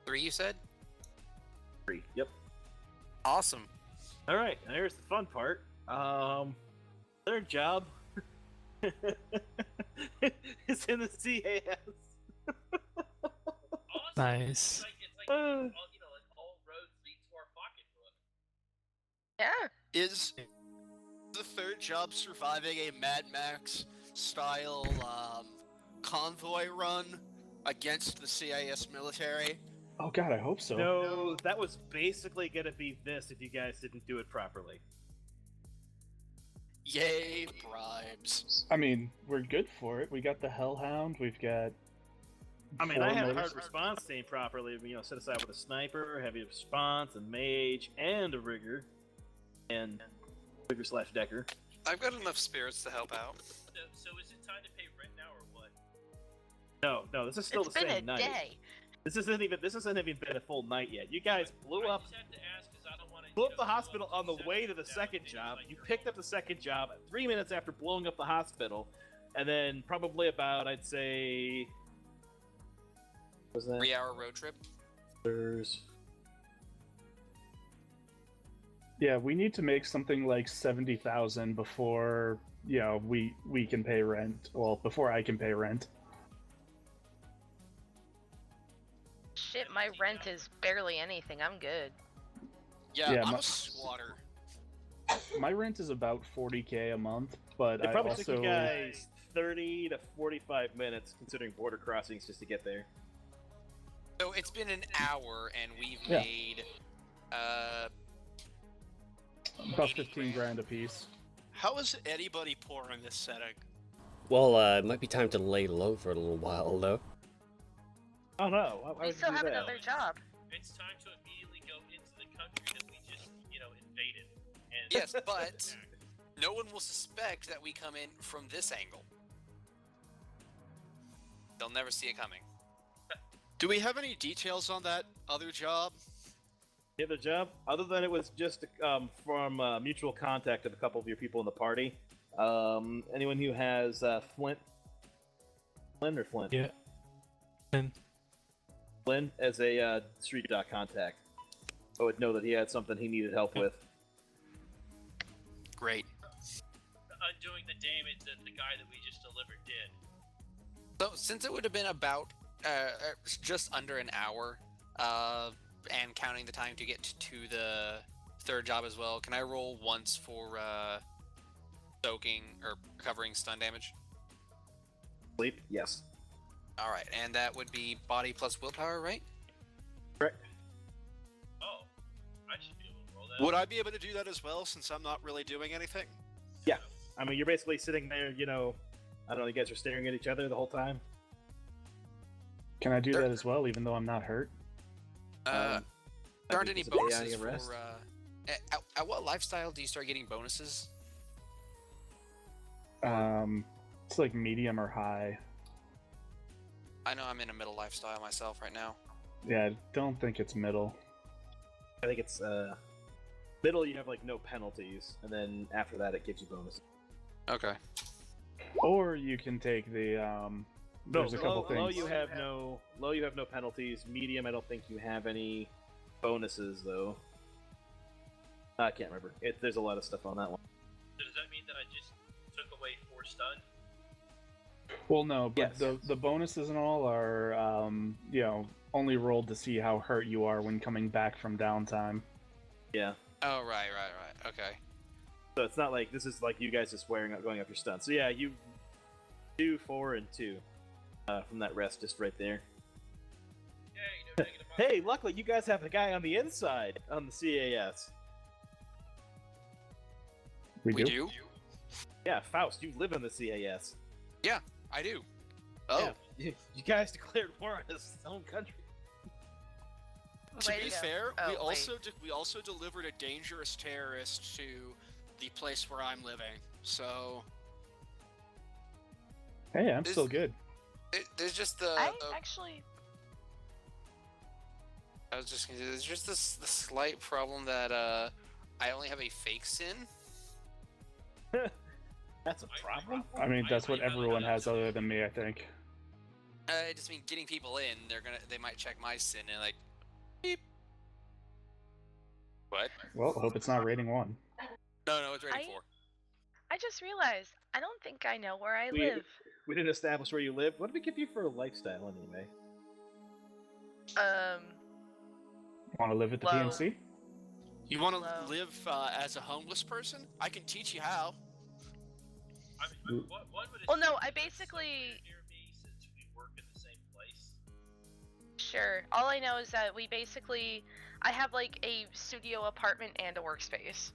3, you said? 3. Yep. Awesome. All right. Now here's the fun part. Third job is in the CAS. Awesome. Nice. It's like all, like all roads lead to our pocketbook. Yeah. Is the 3rd job surviving a Mad Max style convoy run against the CIS military? Oh god, I hope so. No, that was basically gonna be this if you guys didn't do it properly. Yay, bribes. I mean, we're good for it. We got the Hellhound. We've got. I mean, 4 I had a motors- hard response team properly. Set aside with a sniper, heavy response, a mage, and a rigger, and rigger/decker. I've got enough spirits to help out. So is it time to pay rent now or what? No, this is still It's the been same a night. day. This hasn't even been a full night yet. You guys blew I up. just have to ask 'cause I don't want to. Blew up the hospital on the way to the second job. You picked up the second job 3 minutes after blowing up the hospital, and then probably about, I'd say, was that 3-hour road trip. Yeah, we need to make something like 70,000 before we can pay rent. Well, before I can pay rent. Shit, my rent is barely anything. I'm good. Yeah, Yeah, I'm my- a squatter. My rent is about 40k a month, but It I probably also took you guys 30 to 45 minutes, considering border crossings, just to get there. So it's been an hour, and we've Yeah. made about 15 grand a piece. How is anybody poor in this setting? Well, it might be time to lay low for a little while, though. Oh no, why We would still you do have that? another job. It's time to immediately go into the country that we just, invaded. And yes, but no one will suspect that we come in from this angle. They'll never see it coming. Do we have any details on that other job? The other job, other than it was just from mutual contact of a couple of your people in the party. Anyone who has Flint or Flint? Yeah. And Flynn as a street doc contact. I would know that he had something he needed help with. Great. undoing the damage that the guy that we just delivered did. So since it would have been about just under an hour, and counting the time to get to the third job as well, can I roll once for soaking or recovering stun damage? Sleep? Yes. All right, and that would be body plus willpower, right? Correct. Oh, I should be able to roll that. Would I be able to do that as well, since I'm not really doing anything? Yeah. I mean, you're basically sitting there, I don't know, you guys are staring at each other the whole time. Can I do that as well, even though I'm not hurt? There aren't any it's a day out of bonuses your for. rest. At what lifestyle do you start getting bonuses? It's like medium or high. I know I'm in a middle lifestyle myself right now. Yeah, I don't think it's middle. I think it's middle. You have like no penalties, and then after that, it gives you bonus. Okay. Or you can take the there's a couple things. Low you have no penalties. Medium, I don't think you have any bonuses though. I can't remember. There's a lot of stuff on that one. So does that mean that I just took away 4 stun? Well, no, but Yes. the bonuses and all are only rolled to see how hurt you are when coming back from downtime. Yeah. Oh right. Okay. So it's not like this is like you guys just going up your stun. So yeah, you 2, 4, and 2 from that rest just right there. Yay, no negative. Hey, luckily you guys have a guy on the inside on the CAS. We We do? do? Yeah, Faust, you live in the CAS. I do. Oh, Yeah, you guys declared war on his own country. to Way be to go. fair, Oh, we wait. also delivered a dangerous terrorist to the place where I'm living. So Hey, I'm Is- still good. There's just the. I actually. I was just gonna say, there's just this slight problem that I only have a fake sin. That's a problem. I mean, that's what everyone has other than me, I think. I just mean getting people in. They might check my sin and like, beep. What? Well, hope it's not rating 1. No, it's rating 4. I just realized I don't think I know where I live. We didn't establish where you live. What did we give you for a lifestyle anyway? Want to live at the Low. PMC? You want to Hello. live as a homeless person? I can teach you how. I mean, what would Well, no, I basically. near me since we work in the same place? Sure. All I know is that I have like a studio apartment and a workspace.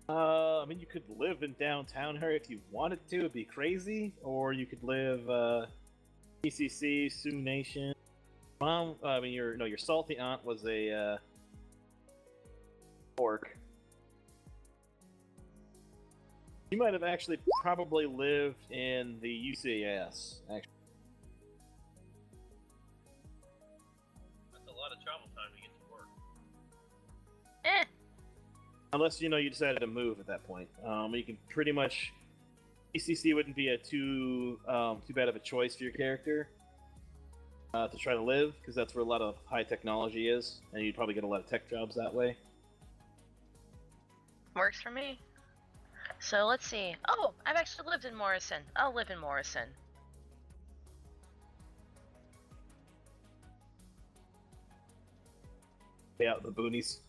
I mean, you could live in downtown here if you wanted to. It'd be crazy. Or you could live PCC, Sioux Nation. Mom, I mean, your salty aunt was a orc. You might have actually probably lived in the UCAS. Actually, That's a lot of travel time to get to work. unless you decided to move at that point. You can pretty much PCC wouldn't be a too bad of a choice for your character. To try to live, because that's where a lot of high technology is, and you'd probably get a lot of tech jobs that way. Works for me. So let's see. Oh, I've actually lived in Morrison. I'll live in Morrison. Yeah, the boonies.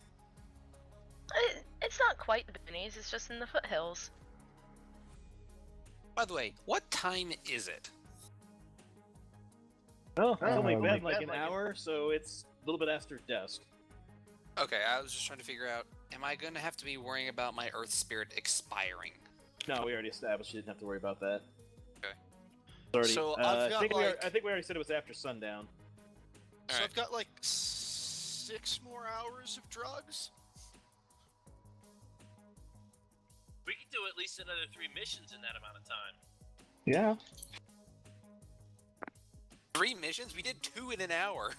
It's not quite the boonies, it's just in the foothills. By the way, what time is it? Oh, it's only been like- like an hour, so it's a little bit after dusk. Okay, I was just trying to figure out, am I going to have to be worrying about my Earth Spirit expiring? No, we already established you didn't have to worry about that. Okay. It's already, So I've got, I think we already said it was after sundown. So Alright. I've got like 6 more hours of drugs. We could do at least another 3 missions in that amount of time. Yeah. 3 missions? We did 2 in an hour.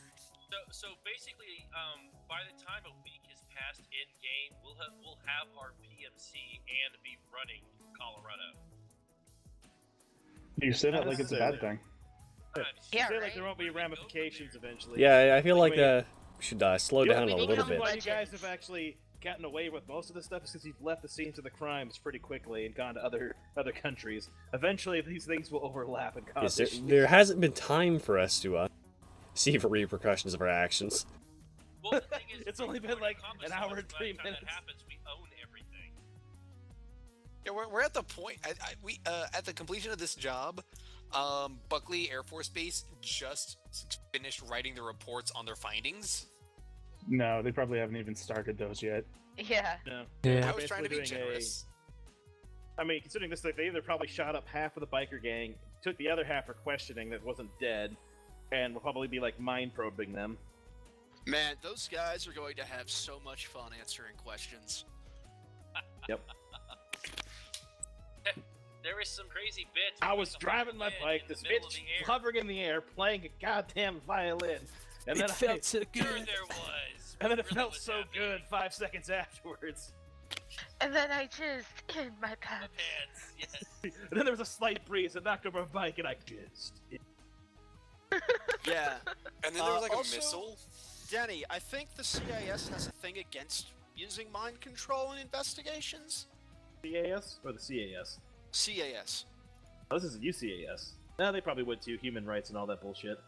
So basically, by the time a week has passed in game, we'll have our PMC and be running Colorado. You say that Not like it's a bad necessarily. thing. Yeah, Say like right? there won't be Where we go from ramifications there. eventually. Yeah, I feel like Wait. we should slow The down only a we little become bit. why you guys legends. have actually gotten away with most of this stuff is because you've left the scenes of the crimes pretty quickly and gone to other countries. Eventually, these things will overlap and cause Yes, issues. there hasn't been time for us to see the repercussions of our actions. Well, the thing is, It's only been before we like accomplish an hour so much, and by 3 the time minutes. That happens, we own everything. Yeah, we're at the point. We at the completion of this job, Buckley Air Force Base just finished writing the reports on their findings. No, they probably haven't even started those yet. Yeah. No. Yeah. I was trying to be Basically doing generous. I mean, considering this, like, they either probably shot up half of the biker gang, took the other half for questioning that wasn't dead, and will probably be like mind probing them. Man, those guys are going to have so much fun answering questions. There is some crazy bits. I where was the driving my wind bike, in the this middle of bitch the air. hovering in the air, playing a goddamn violin, and then It felt so Sure, good. there was. and then it Really felt was so happening. good 5 seconds afterwards. And then I jizzed in my The pants. pants, yes. And then there was a slight breeze that knocked over my bike, and I jizzed. Yeah. And then there was like Also- a missile. Denny, I think the CIS has a thing against using mind control in investigations. CAS or the CAS? CAS. Oh, this is UCAS. No, they probably would too. Human rights and all that bullshit.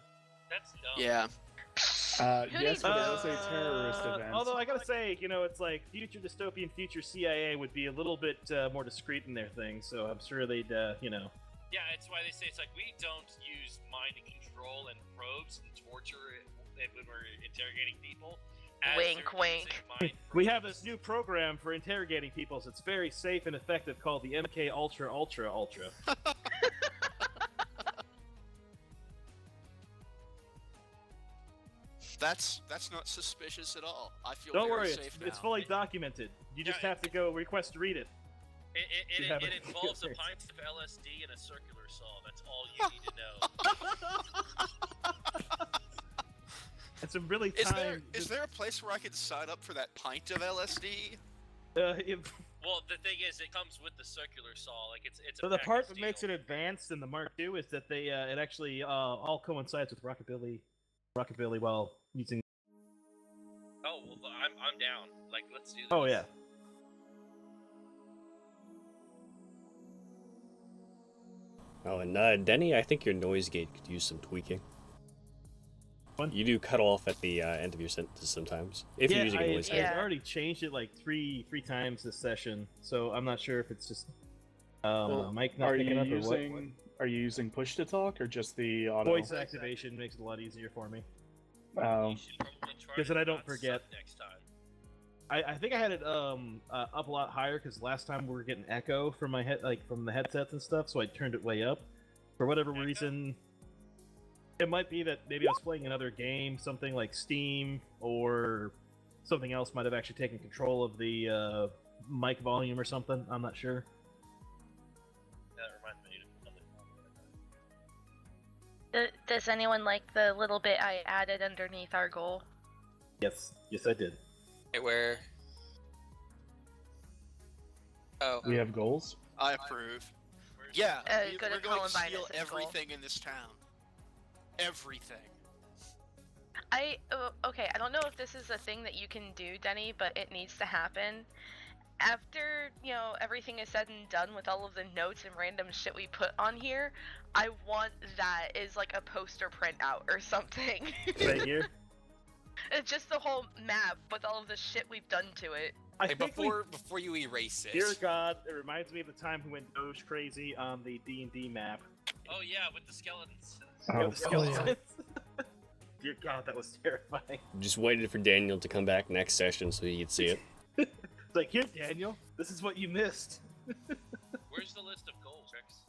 That's dumb. Yeah. Who Yes, needs but it that? was a terrorist event. Although I gotta say, it's like future dystopian, future CIA would be a little bit more discreet in their thing. So I'm sure they'd, Yeah, it's why they say it's like we don't use mind control and probes and torture when we're interrogating people. as Wink, they're wink. using mind We have probes. this new program for interrogating people. So it's very safe and effective called the MK Ultra Ultra Ultra. That's not suspicious at all. I feel Don't very worry, safe it's now. fully documented. You just Yeah, have to go request to read it. It You have it a- involves a pint of LSD and a circular saw. That's all you need to know. It's a really Is time. there a place where I can sign up for that pint of LSD? Well, the thing is, it comes with the circular saw. Like it's. So a the part package that makes it deal. advanced in the Mark II is that they it actually all coincides with rockabilly while using. Oh well, I'm down. Like let's do this. Oh yeah. Oh, and Denny, I think your noise gate could use some tweaking. What? You do cut off at the end of your sentence sometimes. If you're using a noise gate. Yeah. I already changed it like three times this session, so I'm not sure if it's just mic not Are picking you up or what. using? Are you using push to talk or just the auto? Voice activation makes it a lot easier for me. Oh. You should probably try Because to then I don't not forget. suck next time. I think I had it up a lot higher because last time we were getting echo from my head, like from the headsets and stuff, so I turned it way up. For whatever Echo? reason, it might be that maybe I was playing another game, something like Steam or something else might have actually taken control of the mic volume or something. I'm not sure. That reminds me of something. Does anyone like the little bit I added underneath our goal? Yes, I did. Hey, where? Oh. We have goals. I approve. Where's Yeah, go to we're going to Columbine steal as a goal. everything in this town. Everything. Okay, I don't know if this is a thing that you can do, Denny, but it needs to happen. After, everything is said and done with all of the notes and random shit we put on here, I want that as like a poster printout or something. Right here. It's just the whole map with all of the shit we've done to it. I Hey, think before you erase it. Dear God, it reminds me of the time we went Doge crazy on the D&D map. Oh yeah, with the skeletons. Oh, The skeletons. Dear God, that was terrifying. Just waited for Daniel to come back next session so he could see it. It's like, here, Daniel, this is what you missed. Where's the list of goals, Rex?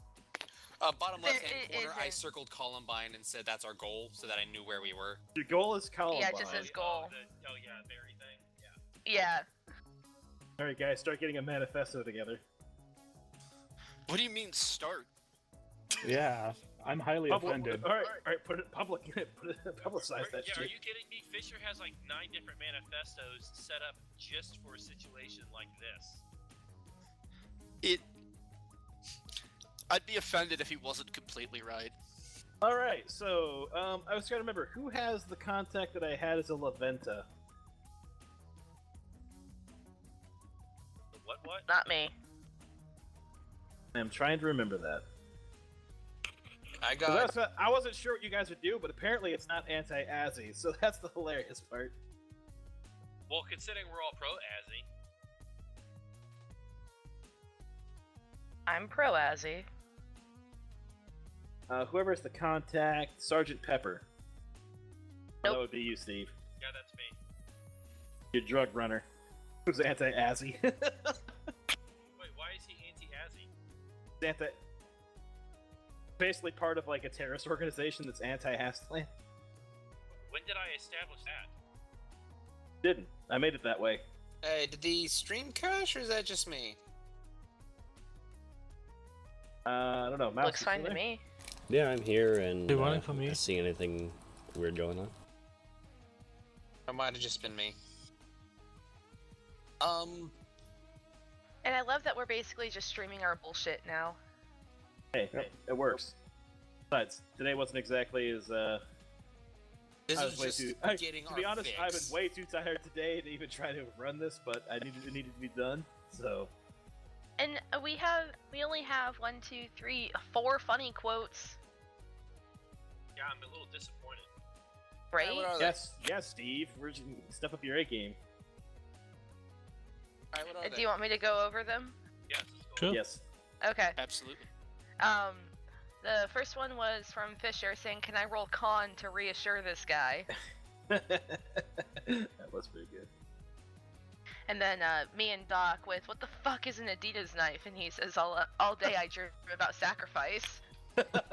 Bottom There left-hand corner, I isn't. circled Columbine and said that's our goal, so that I knew where we were. Your goal is Columbine. Yeah, it just says goal. Oh yeah, berry thing. Yeah. Yeah. All right, guys, start getting a manifesto together. What do you mean start? Yeah, I'm highly offended. All right, put it public. Publicize that Yeah, are shit. you kidding me? Fisher has like 9 different manifestos set up just for a situation like this. I'd be offended if he wasn't completely right. All right, so I was trying to remember who has the contact that I had as a Laventa. What? Not me. I'm trying to remember that. I 'Cause got. I wasn't sure what you guys would do, but apparently it's not anti-Azzy, so that's the hilarious part. Well, considering we're all pro Azzy. I'm pro Azzy. Whoever's the contact, Sergeant Pepper. That Nope. would be you, Steve. Yeah, that's me. Your drug runner. Who's anti-Azzy? Wait, why is he anti-Azzy? anti. Basically part of like a terrorist organization that's anti-Hastland. When did I establish that? Didn't. I made it that way. Hey, did the stream crash, or is that just me? I don't know. Mouse, Looks you fine still to there? me. Yeah, I'm here and You running for me? not seeing anything weird going on. Or might have just been me. And I love that we're basically just streaming our bullshit now. Hey, it works. Besides, today wasn't exactly as This I is was way just too. getting To our be honest, fix. I've been way too tired today to even try to run this, but it needed to be done. So And we only have 1, 2, 3, 4 funny quotes, Yeah, I'm a little disappointed. right? what are they? yes, Steve. Where's you step up your A game? Alright, what are Do they? you want me to go over them? Yes, let's go. Sure. Yes. Okay. Absolutely. The first one was from Fisher saying, "Can I roll con to reassure this guy?" That was pretty good. And then me and Doc with, "What the fuck is an Adidas knife?" And he says, "All day I dream about sacrifice." That's good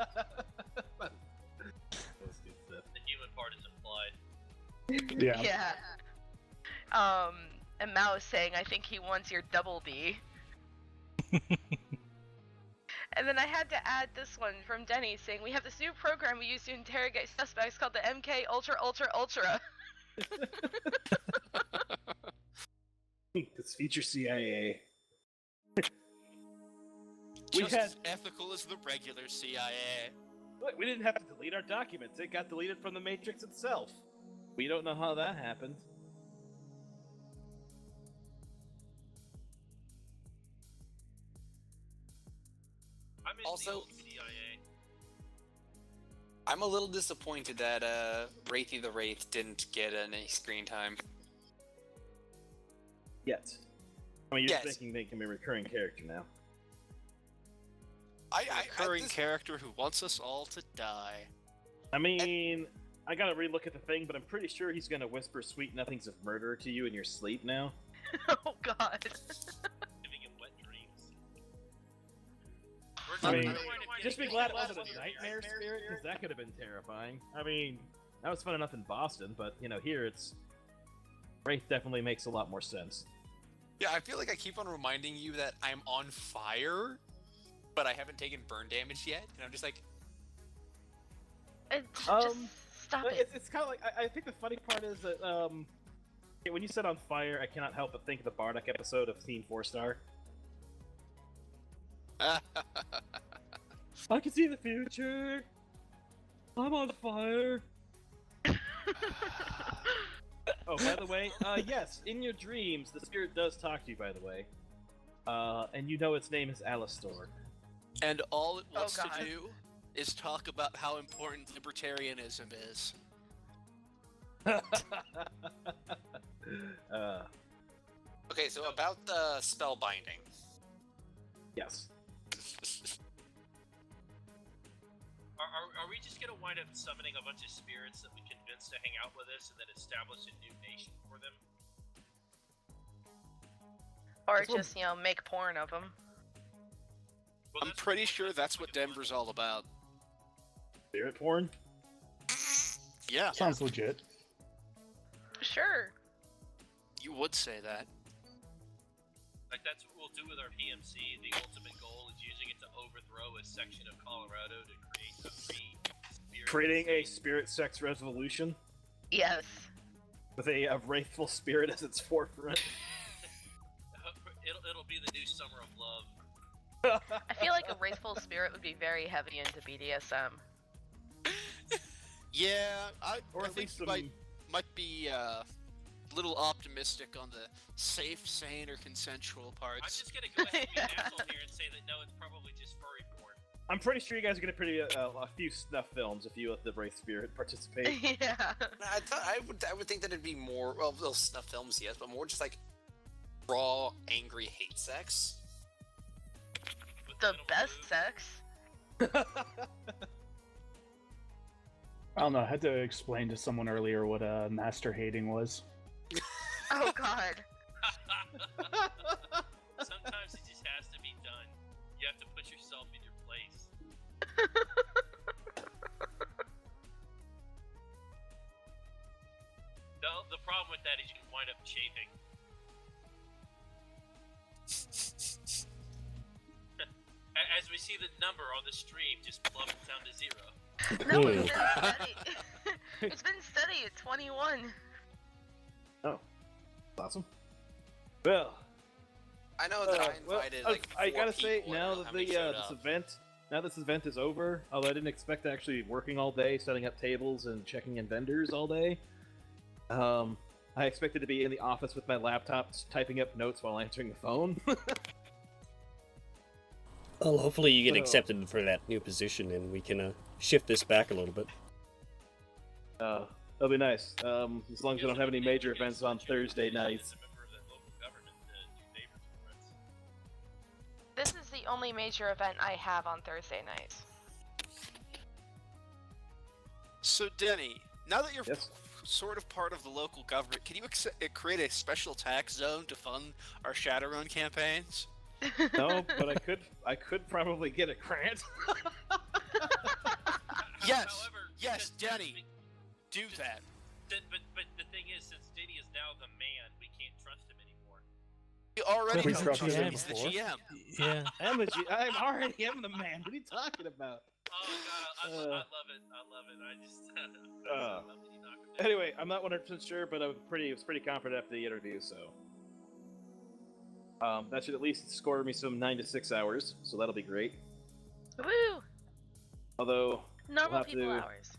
stuff. The human part is implied. Yeah. Yeah. And Mouse saying, "I think he wants your double B." And then I had to add this one from Denny saying, we have this new program we use to interrogate suspects called the MK Ultra Ultra Ultra. This feature CIA. Just as ethical as the regular CIA. Look, we didn't have to delete our documents. It got deleted from the Matrix itself. We don't know how that happened. I miss Also- the old CIA. I'm a little disappointed that Wraithy the Wraith didn't get any screen time. Yet. I mean, you're Yes. thinking they can be a recurring character now. Recurring character who wants us all to die. I mean, I gotta relook at the thing, but I'm pretty sure he's gonna whisper sweet nothings of murder to you in your sleep now. Oh god. Giving him wet dreams. I mean, just be glad it wasn't a nightmare spirit, because that could have been terrifying. I mean, that was fun enough in Boston, but, you know, here it's... Wraith definitely makes a lot more sense. Yeah, I feel like I keep on reminding you that I'm on fire, but I haven't taken burn damage yet, and I'm just like, Just stop it. It's kind of like... I think the funny part is that, when you said on fire, I cannot help but think of the Bardock episode of Team 4-Star. I can see the future. I'm on fire. Oh, by the way, yes, in your dreams, the spirit does talk to you, by the way. And you know its name is Alistor. And all it wants God. to do is talk about how important libertarianism is. okay, so about the spell binding. Yes. Are we just gonna wind up summoning a bunch of spirits that we convince to hang out with us and then establish a new nation for them? Or That's what- just, you know, make porn of them. Well, I'm that's pretty what- sure that's what Denver's all about. Spirit porn? Yeah, Sounds legit. Sure. you would say that. Like, that's what we'll do with our PMC. The ultimate goal is using it to overthrow a section of Colorado to create a free spirit. Creating a spirit sex revolution Yes. with a wraithful spirit as its forefront. It'll be the new summer of love. I feel like a wraithful spirit would be very heavy into BDSM. Yeah, I Or I at think least you some... might be a little optimistic on the safe, sane, or consensual I'm parts. just gonna go ahead and be an Yeah. asshole here and say that no, it's probably just furry porn. I'm pretty sure you guys are gonna pretty a few snuff films if you let the wraith spirit participate. Yeah. I would think that it'd be more, well, those snuff films, yes, but more just like raw, angry hate sex. With The minimal best lube. sex. I don't know. I had to explain to someone earlier what master hating was. Oh god. Sometimes it just has to be done. You have to put yourself in your place. No, the problem with that is you can wind up chafing. As we see the number on the stream just plummet down to 0. No, it's been steady. It's been steady at 21. Awesome. Well, I know that I invited like I 4 gotta say, people, I now don't know that how many the showed up. this event is over, although I didn't expect actually working all day, setting up tables and checking in vendors all day. I expected to be in the office with my laptop, typing up notes while answering the phone. Well, hopefully you get So- accepted for that new position and we can shift this back a little bit. That'll be nice. As long as we don't have any major events on Thursday nights. As a member of that local government to do favors for us. This is the only major event I have on Thursday nights. So, Denny, now that you're Yes. sort of part of the local government, can you create a special tax zone to fund our Shadowrun campaigns? No, but I could probably get a grant. Yes, However, yes, because- Denny, do that. But the thing is, since Denny is now the man, we can't trust him anymore. You already We know structured Justin. it He's the before. GM. Yeah. I'm already am the man. What are you talking about? Oh god, I love it. I love it. I just I love that you knocked it down. Anyway, I'm not 100% sure, but I was pretty confident after the interview, so that should at least score me some 9 to 6 hours, so that'll be great. Woo! Although Normal have people to- hours.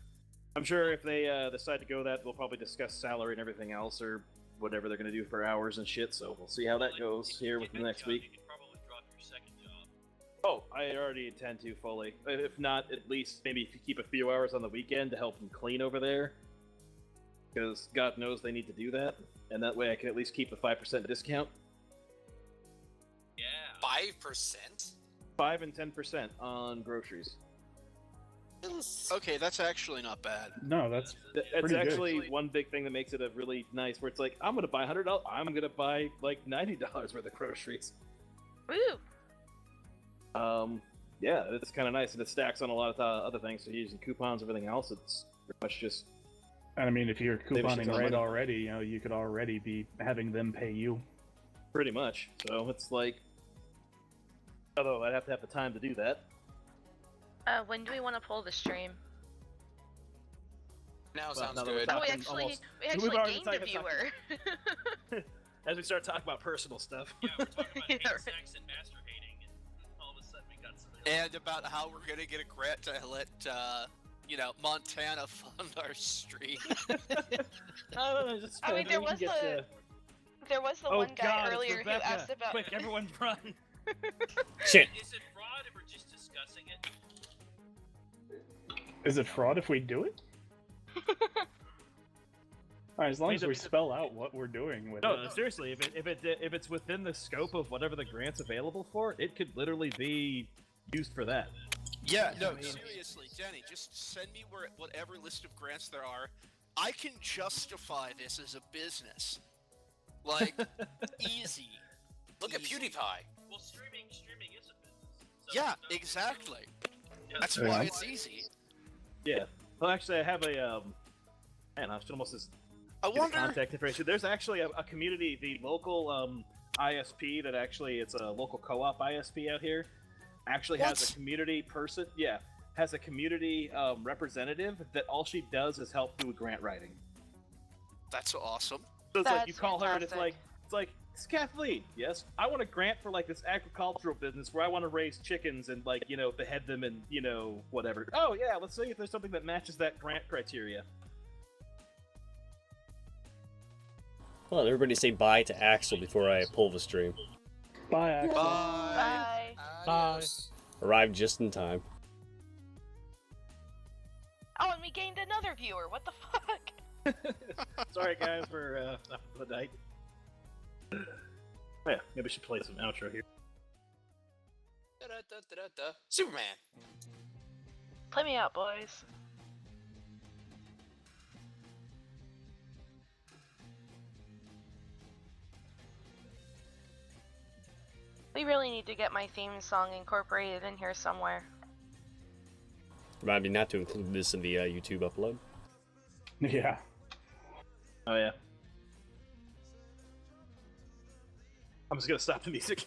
I'm sure if they decide to go that, we'll probably discuss salary and everything else, or whatever they're going to do for hours and shit. So we'll see how that goes here within the next week. You could probably drop your second job. Oh, I already intend to fully. If not, at least maybe if you keep a few hours on the weekend to help them clean over there, because God knows they need to do that, and that way I can at least keep the 5% discount. Yeah. 5%? 5 and 10% on groceries. Okay, that's actually not bad. No, that's It's Pretty good. actually one big thing that makes it a really nice. Where it's like I'm gonna buy $100. I'm gonna buy like $90 worth of groceries. Woo! Yeah, it's kind of nice, and it stacks on a lot of other things. So using coupons, everything else, it's pretty much just and I mean, if you're Maybe couponing she's on right money. already, you know, you could already be having them pay you. pretty much. So it's like, although I'd have to have the time to do that. When do we want to pull the stream? Now Well, sounds now that we're good. talking- Oh, we actually almost- we actually already gained a talked- viewer. As we start talking about personal stuff. Yeah, we're talking about Yeah, hate right. sex and master hating, and all of a sudden we got something. And about how we're gonna get a grant to let, Montana fund our stream. I mean, there was there was the Oh one guy God, it's earlier who Rebecca. asked about. Quick, everyone run! Shit. Is it fraud if we're just discussing it? Is it fraud if we do it? Alright, as long Means as that we we- spell out what we're doing with No, it. seriously, if it's within the scope of whatever the grant's available for, it could literally be used for that. Yeah, no, I mean- seriously, Denny, just send me whatever list of grants there are. I can justify this as a business. Like, easy. Look at Easy. Well, PewDiePie. streaming is a business. So Yeah, it's not- exactly. Yeah, That's Yeah. why it's easy. Yeah. Well, actually, I have a man, I should almost just I get the wonder. contact information. There's actually a community, the local ISP that actually it's a local co-op ISP out here. Actually has What? a community person. Yeah, has a community representative that all she does is help do grant writing. That's awesome. So it's like you That's call her and it's fantastic. like it's Kathleen. Yes, I want a grant for like this agricultural business where I want to raise chickens and like behead them and whatever. Oh yeah, let's see if there's something that matches that grant criteria. Hold on, everybody say bye to Axel before I pull the stream. Bye, Axel. Bye. Bye. Adios. Arrived just in time. Oh, and we gained another viewer. What the fuck? Sorry guys for the night. Oh, yeah, maybe we should play some outro here. Da-da-da-da-da. Superman. Play me out, boys. We really need to get my theme song incorporated in here somewhere. Remind me not to include this in the YouTube upload. Yeah. Oh yeah. I'm just gonna stop the music.